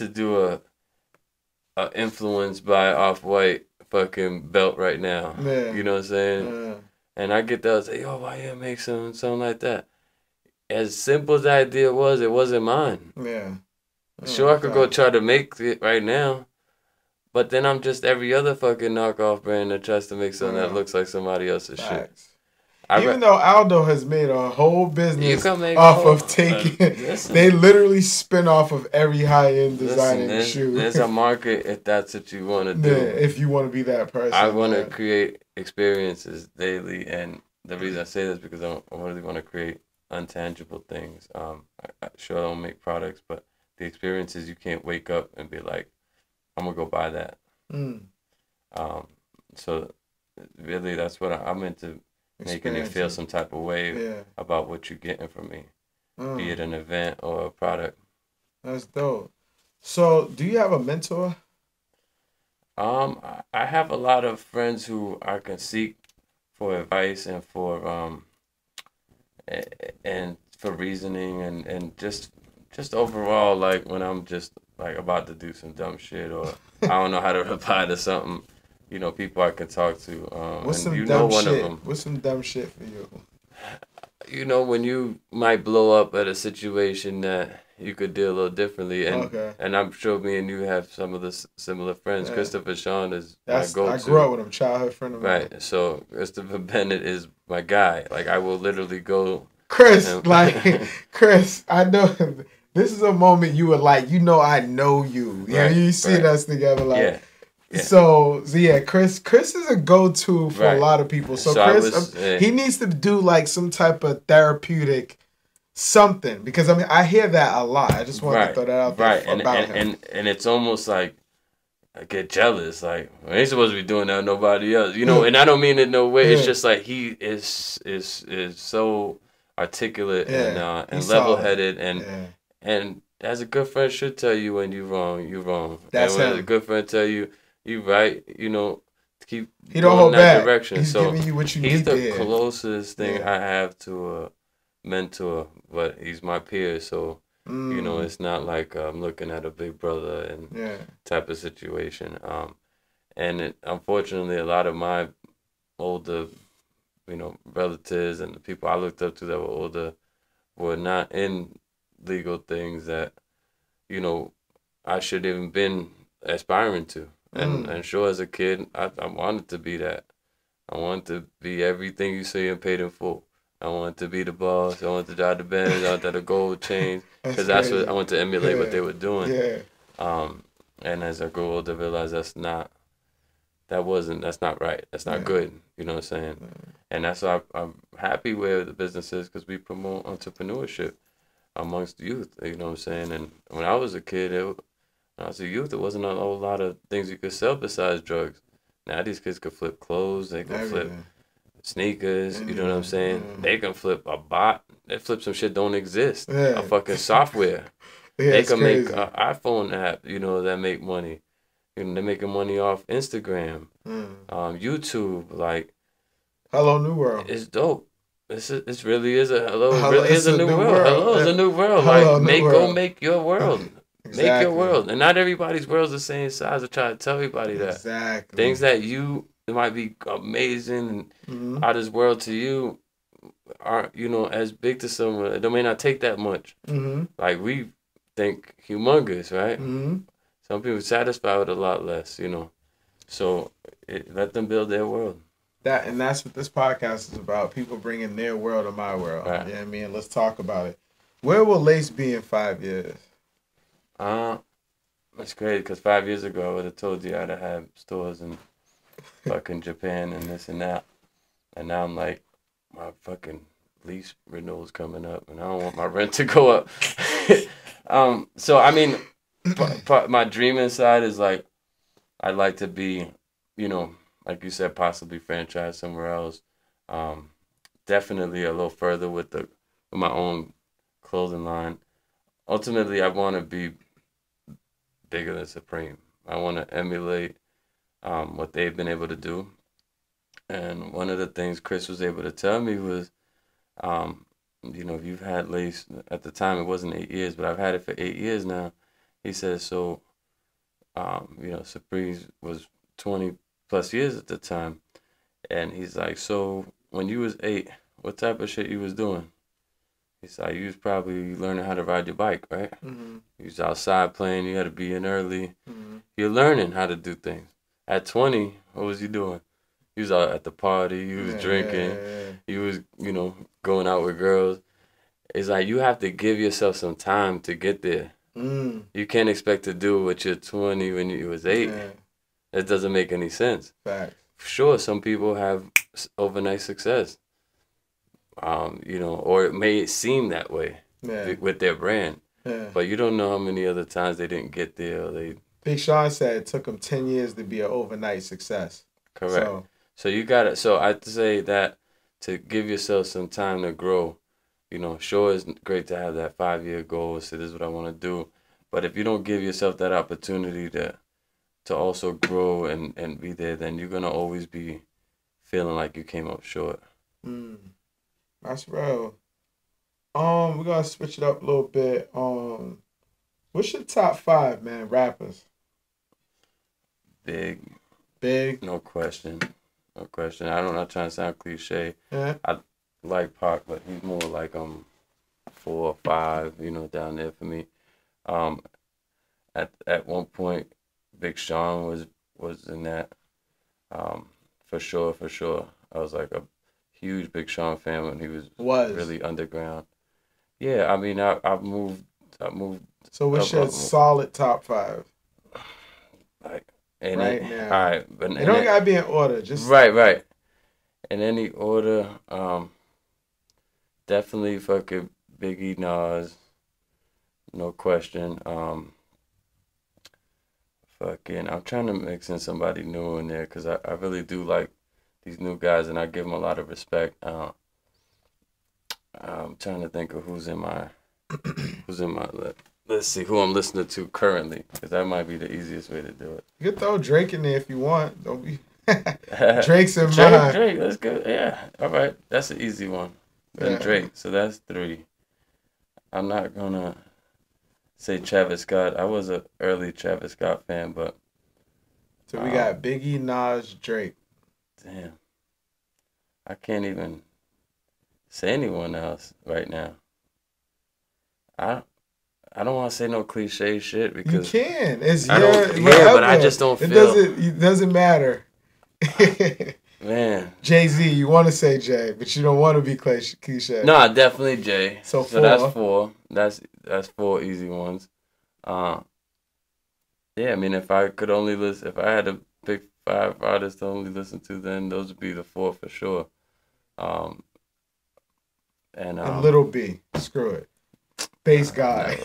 do a influence by Off-White fucking belt right now. Yeah. You know what I'm saying? And I get that. I say, yo, why you make something like that? As simple as the idea was, it wasn't mine. Yeah. Sure, I could go try to make it right now, but then I'm just every other fucking knockoff brand that tries to make something that looks like somebody else's shit. Even though Aldo has made a whole business off of taking, they literally spin off of every high-end designing shoe. There's a market if that's what you want to do. Yeah, if you want to be that person. I want to create experiences daily, and the reason I say this is because I really want to create untangible things. Sure, I don't make products, but the experiences you can't wake up and be like, I'm gonna go buy that. So really, that's what I'm into. Making you feel some type of way about what you're getting from me, be it an event or a product. That's dope. So, do you have a mentor? I have a lot of friends who I can seek for advice and for reasoning and just overall, like when I'm just like about to do some dumb shit or I don't know how to reply to something. People I can talk to. What's some and dumb one shit? of them. What's some dumb shit for you? When you might blow up at a situation that you could deal a little differently, and I'm sure me and you have some of the similar friends. Christopher Sean is my go-to. I grew up with him, childhood friend of mine. Right, so Christopher Bennett is my guy. Like I will literally go. Chris, Chris, I know this is a moment you were like, I know you. You seen us together, like. Yeah. Yeah. So Chris is a go-to for a lot of people. So Chris, he needs to do like some type of therapeutic something because I hear that a lot. I just want to throw that out there about him. And it's almost like I get jealous. Like I ain't supposed to be doing that. Nobody else, And I don't mean it no way. It's just like he is so articulate and level-headed and as a good friend should tell you when you're wrong, you're wrong. That's and when him. A good friend tell you. You right, keep he don't going hold in that back. direction. He's giving you what you need to hear. He's the closest thing I have to a mentor, but he's my peer. So it's not like I'm looking at a big brother and type of situation. Unfortunately, a lot of my older, relatives and the people I looked up to that were older were not in legal things that, I should have even been aspiring to. And sure, as a kid, I wanted to be that. I wanted to be everything you see and paid in full. I wanted to be the boss. I wanted to drive the Benz. I wanted the gold chains because that's what I wanted to emulate what they were doing. Yeah. And as I grew older, I realized that's not right. That's not good. You know what I'm saying? And that's why I'm happy where the business is because we promote entrepreneurship amongst youth. You know what I'm saying? And when I was a kid, when I was a youth, there wasn't a whole lot of things you could sell besides drugs. Now these kids could flip clothes, they can flip sneakers, you know what I'm saying? They can flip a bot. They flip some shit don't exist. A fucking software. They can make an iPhone app, that make money. They're making money off Instagram, YouTube. Like, Hello New World. It's dope. It really is a hello. It really is a new world. Hello is a new world. Like, go make your world. Exactly. Make your world. And not everybody's world's the same size. I try to tell everybody that. Exactly. Things that it might be amazing and out of this world to you aren't, as big to someone. It may not take that much. Like, we think humongous, right? Some people satisfied with a lot less, So let them build their world. That's what this podcast is about. People bringing their world to my world. Right. You know what I mean? Let's talk about it. Where will Lace be in 5 years? That's great, because 5 years ago I would have told you I'd have had stores in fucking Japan and this and that. And now I'm like, my fucking lease renewal's coming up and I don't want my rent to go up. So, I mean, my dream inside is like, I'd like to be, like you said, possibly franchise somewhere else. Definitely a little further with my own clothing line. Ultimately, I want to be bigger than Supreme. I want to emulate what they've been able to do. And one of the things Chris was able to tell me was, you've had Lace, at the time it wasn't 8 years, but I've had it for 8 years now. He says, so, Supreme was 20 plus years at the time. And he's like, so when you was 8, what type of shit you was doing? He's like, you was probably learning how to ride your bike, right? You was outside playing, you had to be in early. You're learning how to do things. At 20, what was you doing? You was out at the party, you was drinking, you was, going out with girls. It's like, you have to give yourself some time to get there. You can't expect to do what you're 20 when you was 8. It doesn't make any sense. Facts. Sure, some people have overnight success. Or it may seem that way with their brand. But you don't know how many other times they didn't get there. Or Big Sean said it took him 10 years to be an overnight success. Correct. So you got to, so I'd say that to give yourself some time to grow, sure, it's great to have that 5-year goal, say this is what I want to do. But if you don't give yourself that opportunity to also grow and be there, then you're going to always be feeling like you came up short. That's real. We're gonna switch it up a little bit. What's your top 5, man, rappers? Big. No question. I'm not trying to sound cliche. I like Pac, but he's more like 4 or 5, down there for me. At one point, Big Sean was in that. For sure. I was like a huge Big Sean fan when he was really underground. Yeah, I mean, I've moved. So what's your solid top 5? Like, right now. All right, but it don't gotta be in order. Just right. In any order, definitely fucking Biggie, Nas, no question. I'm trying to mix in somebody new in there because I really do like these new guys and I give them a lot of respect. I'm trying to think of who's in my let's see who I'm listening to currently, because that might be the easiest way to do it. You can throw Drake in there if you want. Don't be Drake's in mine. Drake, that's good. Yeah, all right, that's an easy one. Then Drake, so that's 3. I'm not gonna say Travis Scott. I was an early Travis Scott fan, but so we got Biggie, Nas, Drake. Damn, I can't even say anyone else right now. I don't want to say no cliche shit because you can. It's but I just don't feel it doesn't matter. Man, Jay-Z, you want to say Jay, but you don't want to be cliche. No, definitely Jay. So 4. That's 4. That's 4 easy ones. Yeah, I mean, if I had to pick 5 artists to only listen to, then those would be the 4 for sure. And Little B, screw it. Bass guy.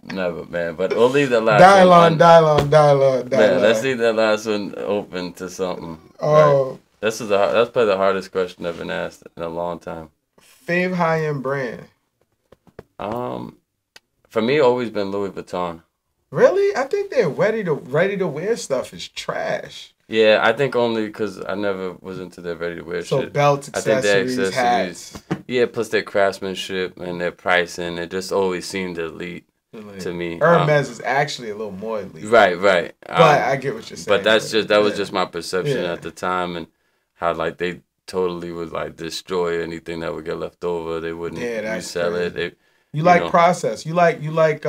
Never, man. But we'll leave that last one. Dialogue. Man, let's leave that last one open to something. Oh. Right? That's probably the hardest question I've been asked in a long time. Fave high-end brand? For me, always been Louis Vuitton. Really? I think their ready-to-wear stuff is trash. Yeah, I think only because I never was into their ready-to-wear shit. So belts, accessories, hats. Yeah, plus their craftsmanship and their pricing, it just always seemed elite. to me. Hermes is actually a little more elite. Right. But I get what you're saying. But that was just my perception at the time, and how like they totally would like destroy anything that would get left over. They wouldn't resell it. You like process. You like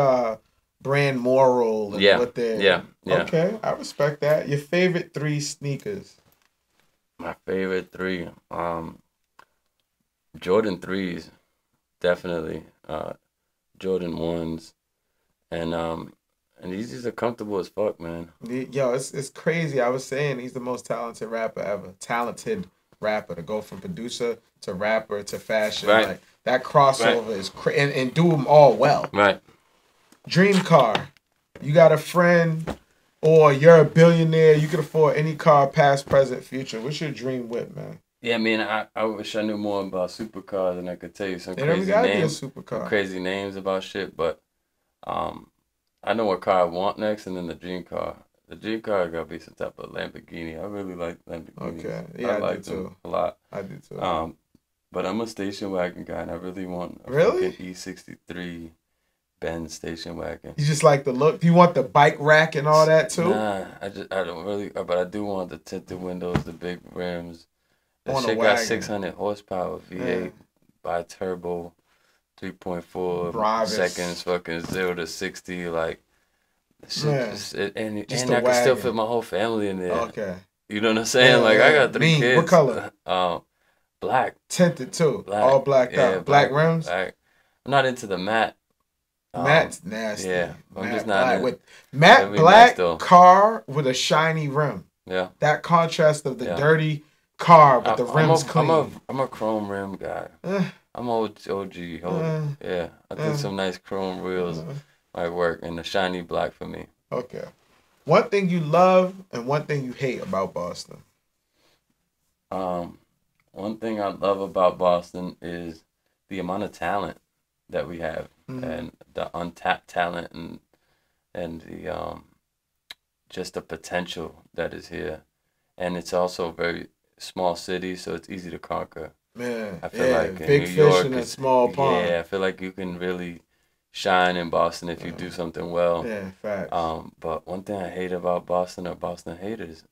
brand moral and what they're. Yeah. Okay, I respect that. Your favorite 3 sneakers? My favorite 3, Jordan 3s, definitely. Jordan 1s, and these are comfortable as fuck, man. Yo, it's crazy. I was saying he's the most talented rapper ever. Talented rapper to go from producer to rapper to fashion. Right. Like that crossover is and do them all well. Right. Dream car. You got a friend, or you're a billionaire. You can afford any car, past, present, future. What's your dream whip, man? Yeah, man. I wish I knew more about supercars, and I could tell you some crazy names about shit. But I know what car I want next, and then the dream car. The dream car gotta be some type of Lamborghini. I really like Lamborghinis. Okay, yeah, I like do them too. a lot. I do too. But I'm a station wagon guy, and I really want a fucking E63 Benz station wagon. You just like the look. Do you want the bike rack and all that too? Nah, I don't really. But I do want the tinted windows, the big rims. That shit got 600 horsepower, V8 bi-turbo, 3.4 seconds, fucking 0 to 60, like. Shit, and I can still fit my whole family in there. Okay. You know what I'm saying? Like I got 3 kids. What color? Black. Tinted too. All blacked out. Black rims. Black. I'm not into the matte. Matt's nasty. Yeah, I'm just not. With matte black car with a shiny rim. Yeah. That contrast of the dirty car with the rims clean. I'm a chrome rim guy. I'm OG. Yeah, I think some nice chrome wheels might work, and the shiny black for me. Okay. One thing you love and one thing you hate about Boston. One thing I love about Boston is the amount of talent that we have, and the untapped talent, and the just the potential that is here, and it's also a very small city, so it's easy to conquer. Man, I feel like big New fish York in a small pond. Yeah, I feel like you can really shine in Boston if you do something well. Yeah, facts. But one thing I hate about Boston are Boston haters.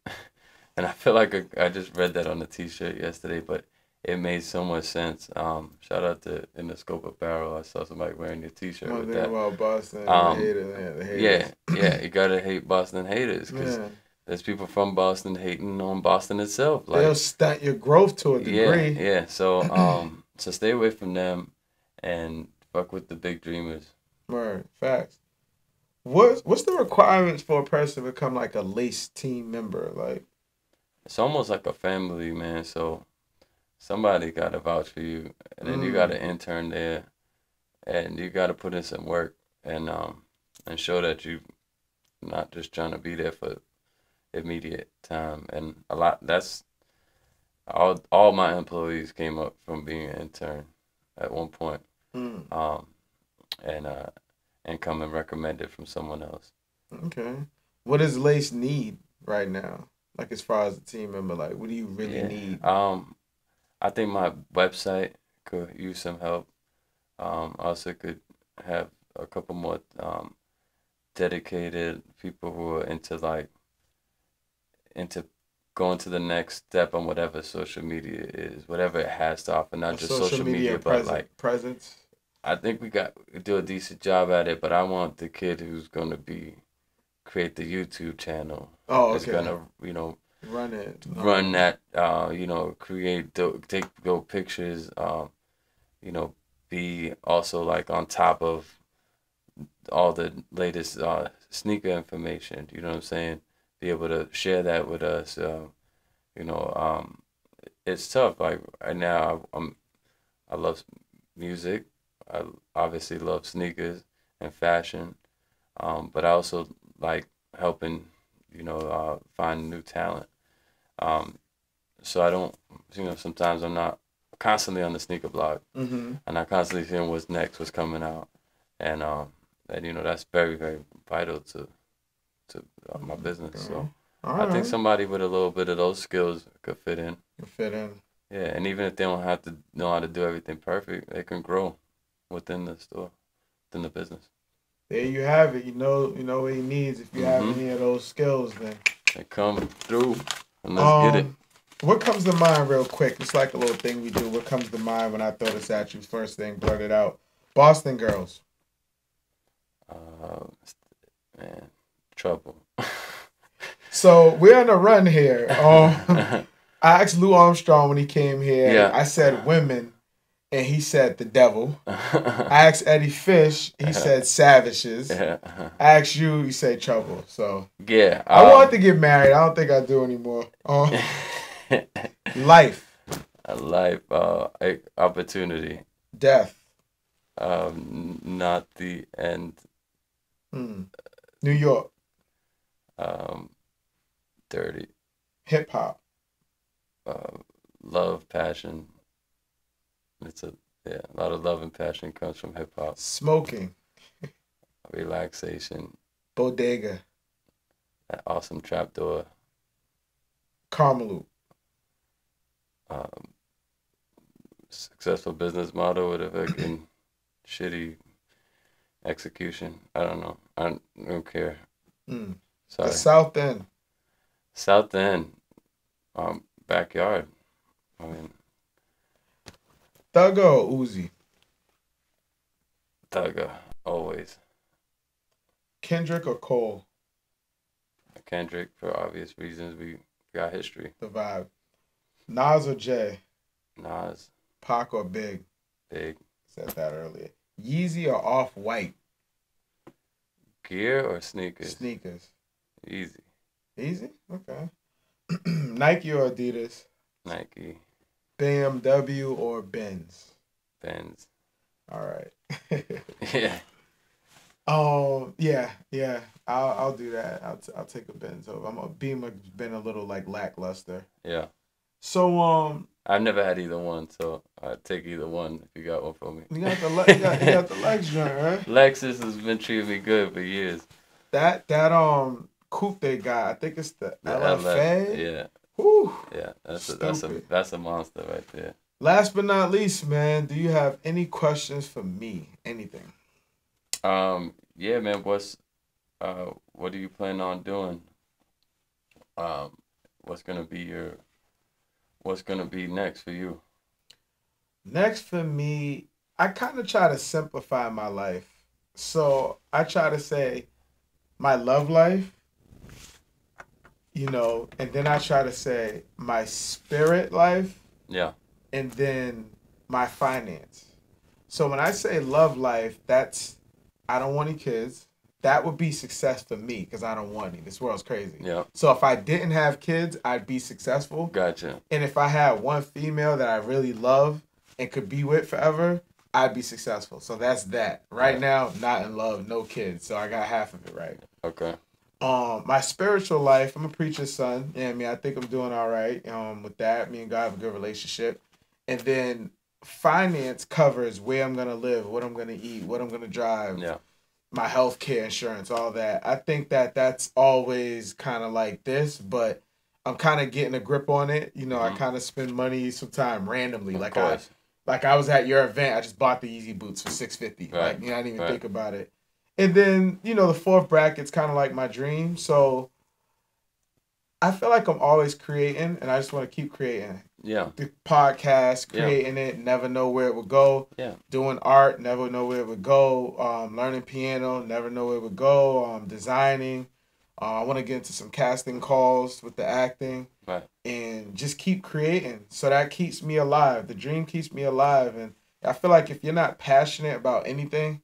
And I feel like I just read that on the T-shirt yesterday, but it made so much sense. Shout out to In the Scope Apparel. I saw somebody wearing your T-shirt with that. About Boston, the haters. Yeah, you gotta hate Boston haters, because there's people from Boston hating on Boston itself. Like, they'll stunt your growth to a degree. Yeah. So so stay away from them and fuck with the big dreamers. Right, facts. What's the requirements for a person to become like a Lace team member? Like, it's almost like a family, man. So somebody got to vouch for you, and then you got to intern there, and you got to put in some work and show that you not just trying to be there for immediate time. And a lot, that's all my employees came up from being an intern at one point, and come and recommended from someone else. Okay, what does Lace need right now? Like, as far as a team member, like, what do you really need? I think my website could use some help. Also could have a couple more dedicated people who are into going to the next step on whatever social media is, whatever it has to offer, not just social media but like presence. I think we do a decent job at it, but I want the kid who's gonna create the YouTube channel. Oh, okay. Is gonna run it, run that. Create take pictures. Be also like on top of all the latest sneaker information. You know what I'm saying? Be able to share that with us. It's tough. Like right now, I love music. I obviously love sneakers and fashion, but I also like helping, find new talent. So I don't, sometimes I'm not constantly on the sneaker blog, and I constantly seeing what's next, what's coming out, and that's very, very vital to my business. So I think somebody with a little bit of those skills could fit in. Yeah, and even if they don't have to know how to do everything perfect, they can grow within the store, within the business. There you have it. You know what he needs. If you have any of those skills, then they come through and let's get it. What comes to mind real quick? It's like a little thing we do. What comes to mind when I throw this at you? First thing, blurt it out. Boston girls. Man, trouble. So we're on a run here. I asked Lou Armstrong when he came here. Yeah. I said women, and he said the devil. I asked Eddie Fish. He said savages. I asked you. You say trouble. So yeah, I want to get married. I don't think I do anymore. Life. Life. Opportunity. Death. Not the end. New York. Dirty. Hip hop. Love, passion. It's a lot of love and passion comes from hip hop. Smoking. Relaxation. Bodega. That awesome trapdoor. Carmeloop. Successful business model with a fucking shitty execution. I don't know. I don't care. Sorry. The South End. South End. Backyard. I mean. Thugger or Uzi? Thugger. Always. Kendrick or Cole? Kendrick, for obvious reasons. We got history. The vibe. Nas or Jay? Nas. Pac or Big? Big. Said that earlier. Yeezy or Off-White? Gear or sneakers? Sneakers. Easy. Easy? Okay. Nike or Adidas? Nike. BMW or Benz? Benz. All right. Yeah. Yeah. I'll do that. I'll take a Benz over. I'm a Beamer. Been a little like lackluster. Yeah. So I've never had either one, so I'd take either one if you got one for me. You got the Lex joint, right? Lexus has been treating me good for years. That coupe they got, I think it's the LFA. Yeah. Whew. Yeah, that's a monster right there. Last but not least, man, do you have any questions for me? Anything? Yeah, man. What do you plan on doing? What's gonna be next for you? Next for me, I kind of try to simplify my life. So I try to say my love life, and then I try to say my spirit life. Yeah. And then my finance. So when I say love life, that's, I don't want any kids. That would be success for me because I don't want any. This world's crazy. Yeah. So if I didn't have kids, I'd be successful. Gotcha. And if I had one female that I really love and could be with forever, I'd be successful. So that's that. Right now, not in love, no kids. So I got half of it right. Okay. My spiritual life, I'm a preacher's son. Yeah, I think I'm doing all right with that. Me and God have a good relationship. And then finance covers where I'm going to live, what I'm going to eat, what I'm going to drive, my health care insurance, all that. I think that's always kind of like this, but I'm kind of getting a grip on it. I kind of spend money sometimes randomly. Like I was at your event, I just bought the Yeezy boots for $650. Right. I didn't even think about it. And then, the fourth bracket's kind of like my dream. So I feel like I'm always creating, and I just want to keep creating. Yeah. The podcast, creating it, never know where it would go. Yeah. Doing art, never know where it would go. Learning piano, never know where it would go. Designing. I want to get into some casting calls with the acting. Right. And just keep creating. So that keeps me alive. The dream keeps me alive. And I feel like if you're not passionate about anything,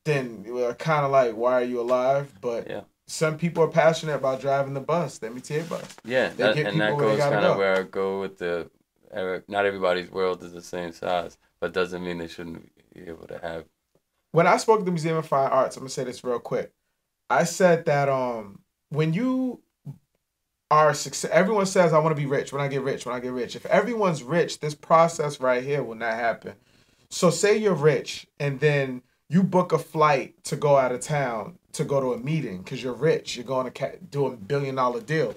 then kind of like, why are you alive? But some people are passionate about driving the bus, the MTA bus. Yeah, that goes kind of where I go with the. Not everybody's world is the same size, but doesn't mean they shouldn't be able to have. When I spoke to the Museum of Fine Arts, I'm gonna say this real quick. I said that when you are success, everyone says I want to be rich. When I get rich, if everyone's rich, this process right here will not happen. So say you're rich, and then you book a flight to go out of town to go to a meeting because you're rich. You're going to do $1 billion deal.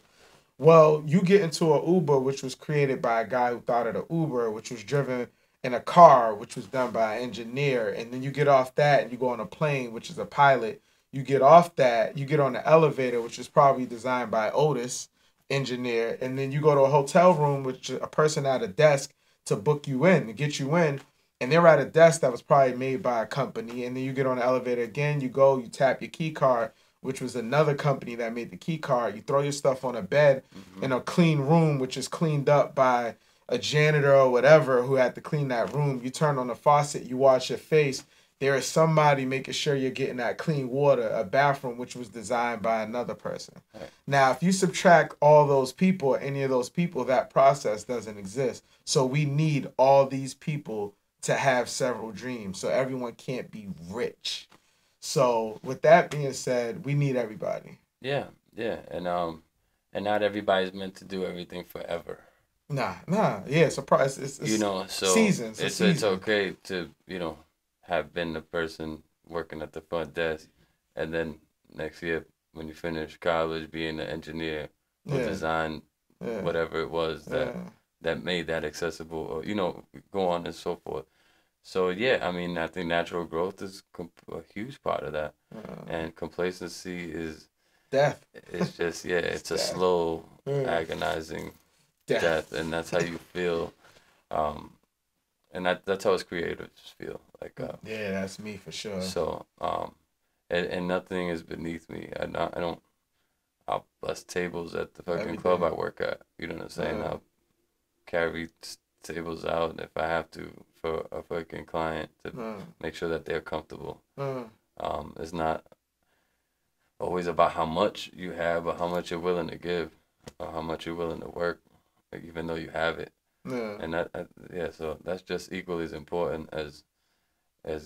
Well, you get into an Uber, which was created by a guy who thought of the Uber, which was driven in a car, which was done by an engineer, and then you get off that and you go on a plane, which is a pilot. You get off that, you get on the elevator, which is probably designed by Otis, engineer, and then you go to a hotel room, which a person at a desk to book you in, to get you in, and they're at a desk that was probably made by a company, and then you get on the elevator again, you go, you tap your key card, which was another company that made the key card. You throw your stuff on a bed in a clean room, which is cleaned up by a janitor or whatever who had to clean that room. You turn on the faucet, you wash your face. There is somebody making sure you're getting that clean water, a bathroom, which was designed by another person. Right. Now, if you subtract all those people, or any of those people, that process doesn't exist. So we need all these people to have several dreams. So everyone can't be rich. So with that being said, we need everybody. Yeah, and not everybody's meant to do everything forever. Nah, yeah, surprise. It's so seasons. It's okay to have been the person working at the front desk, and then next year when you finish college, being an engineer or design whatever it was that made that accessible, or go on and so forth. So yeah, I mean, I think natural growth is a huge part of that, and complacency is death. It's just it's a slow, agonizing death, and that's how you feel, and that's how us creators feel. Like that's me for sure. So and nothing is beneath me. I'll bust tables at the fucking club I work at. You know what I'm saying? I'll carry tables out if I have to for a fucking client to make sure that they're comfortable. It's not always about how much you have, but how much you're willing to give, or how much you're willing to work, even though you have it. And so that's just equally as important as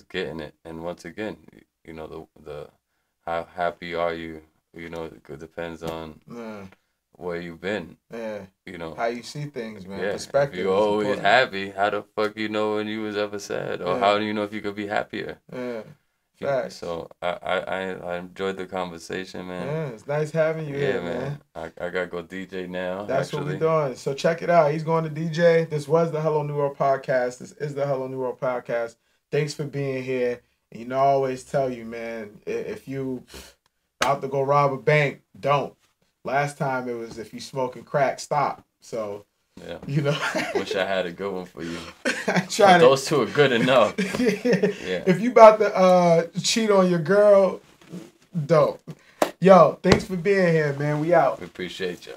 getting it. And once again, the how happy are you? It depends on where you've been. How you see things, man. Yeah. Perspective. If you're always happy, how the fuck you know when you was ever sad, or how do you know if you could be happier? Facts. So I enjoyed the conversation, man. Yeah, it's nice having you here, man. I gotta go DJ now. That's what we're doing. So check it out. He's going to DJ. This was the Hello New World Podcast. This is the Hello New World Podcast. Thanks for being here. And I always tell you, man, if you about to go rob a bank, don't. Last time it was if you smoking crack, stop. So wish I had a good one for you. Those two are good enough. If you about to cheat on your girl, don't. Yo, thanks for being here, man. We out. We appreciate you.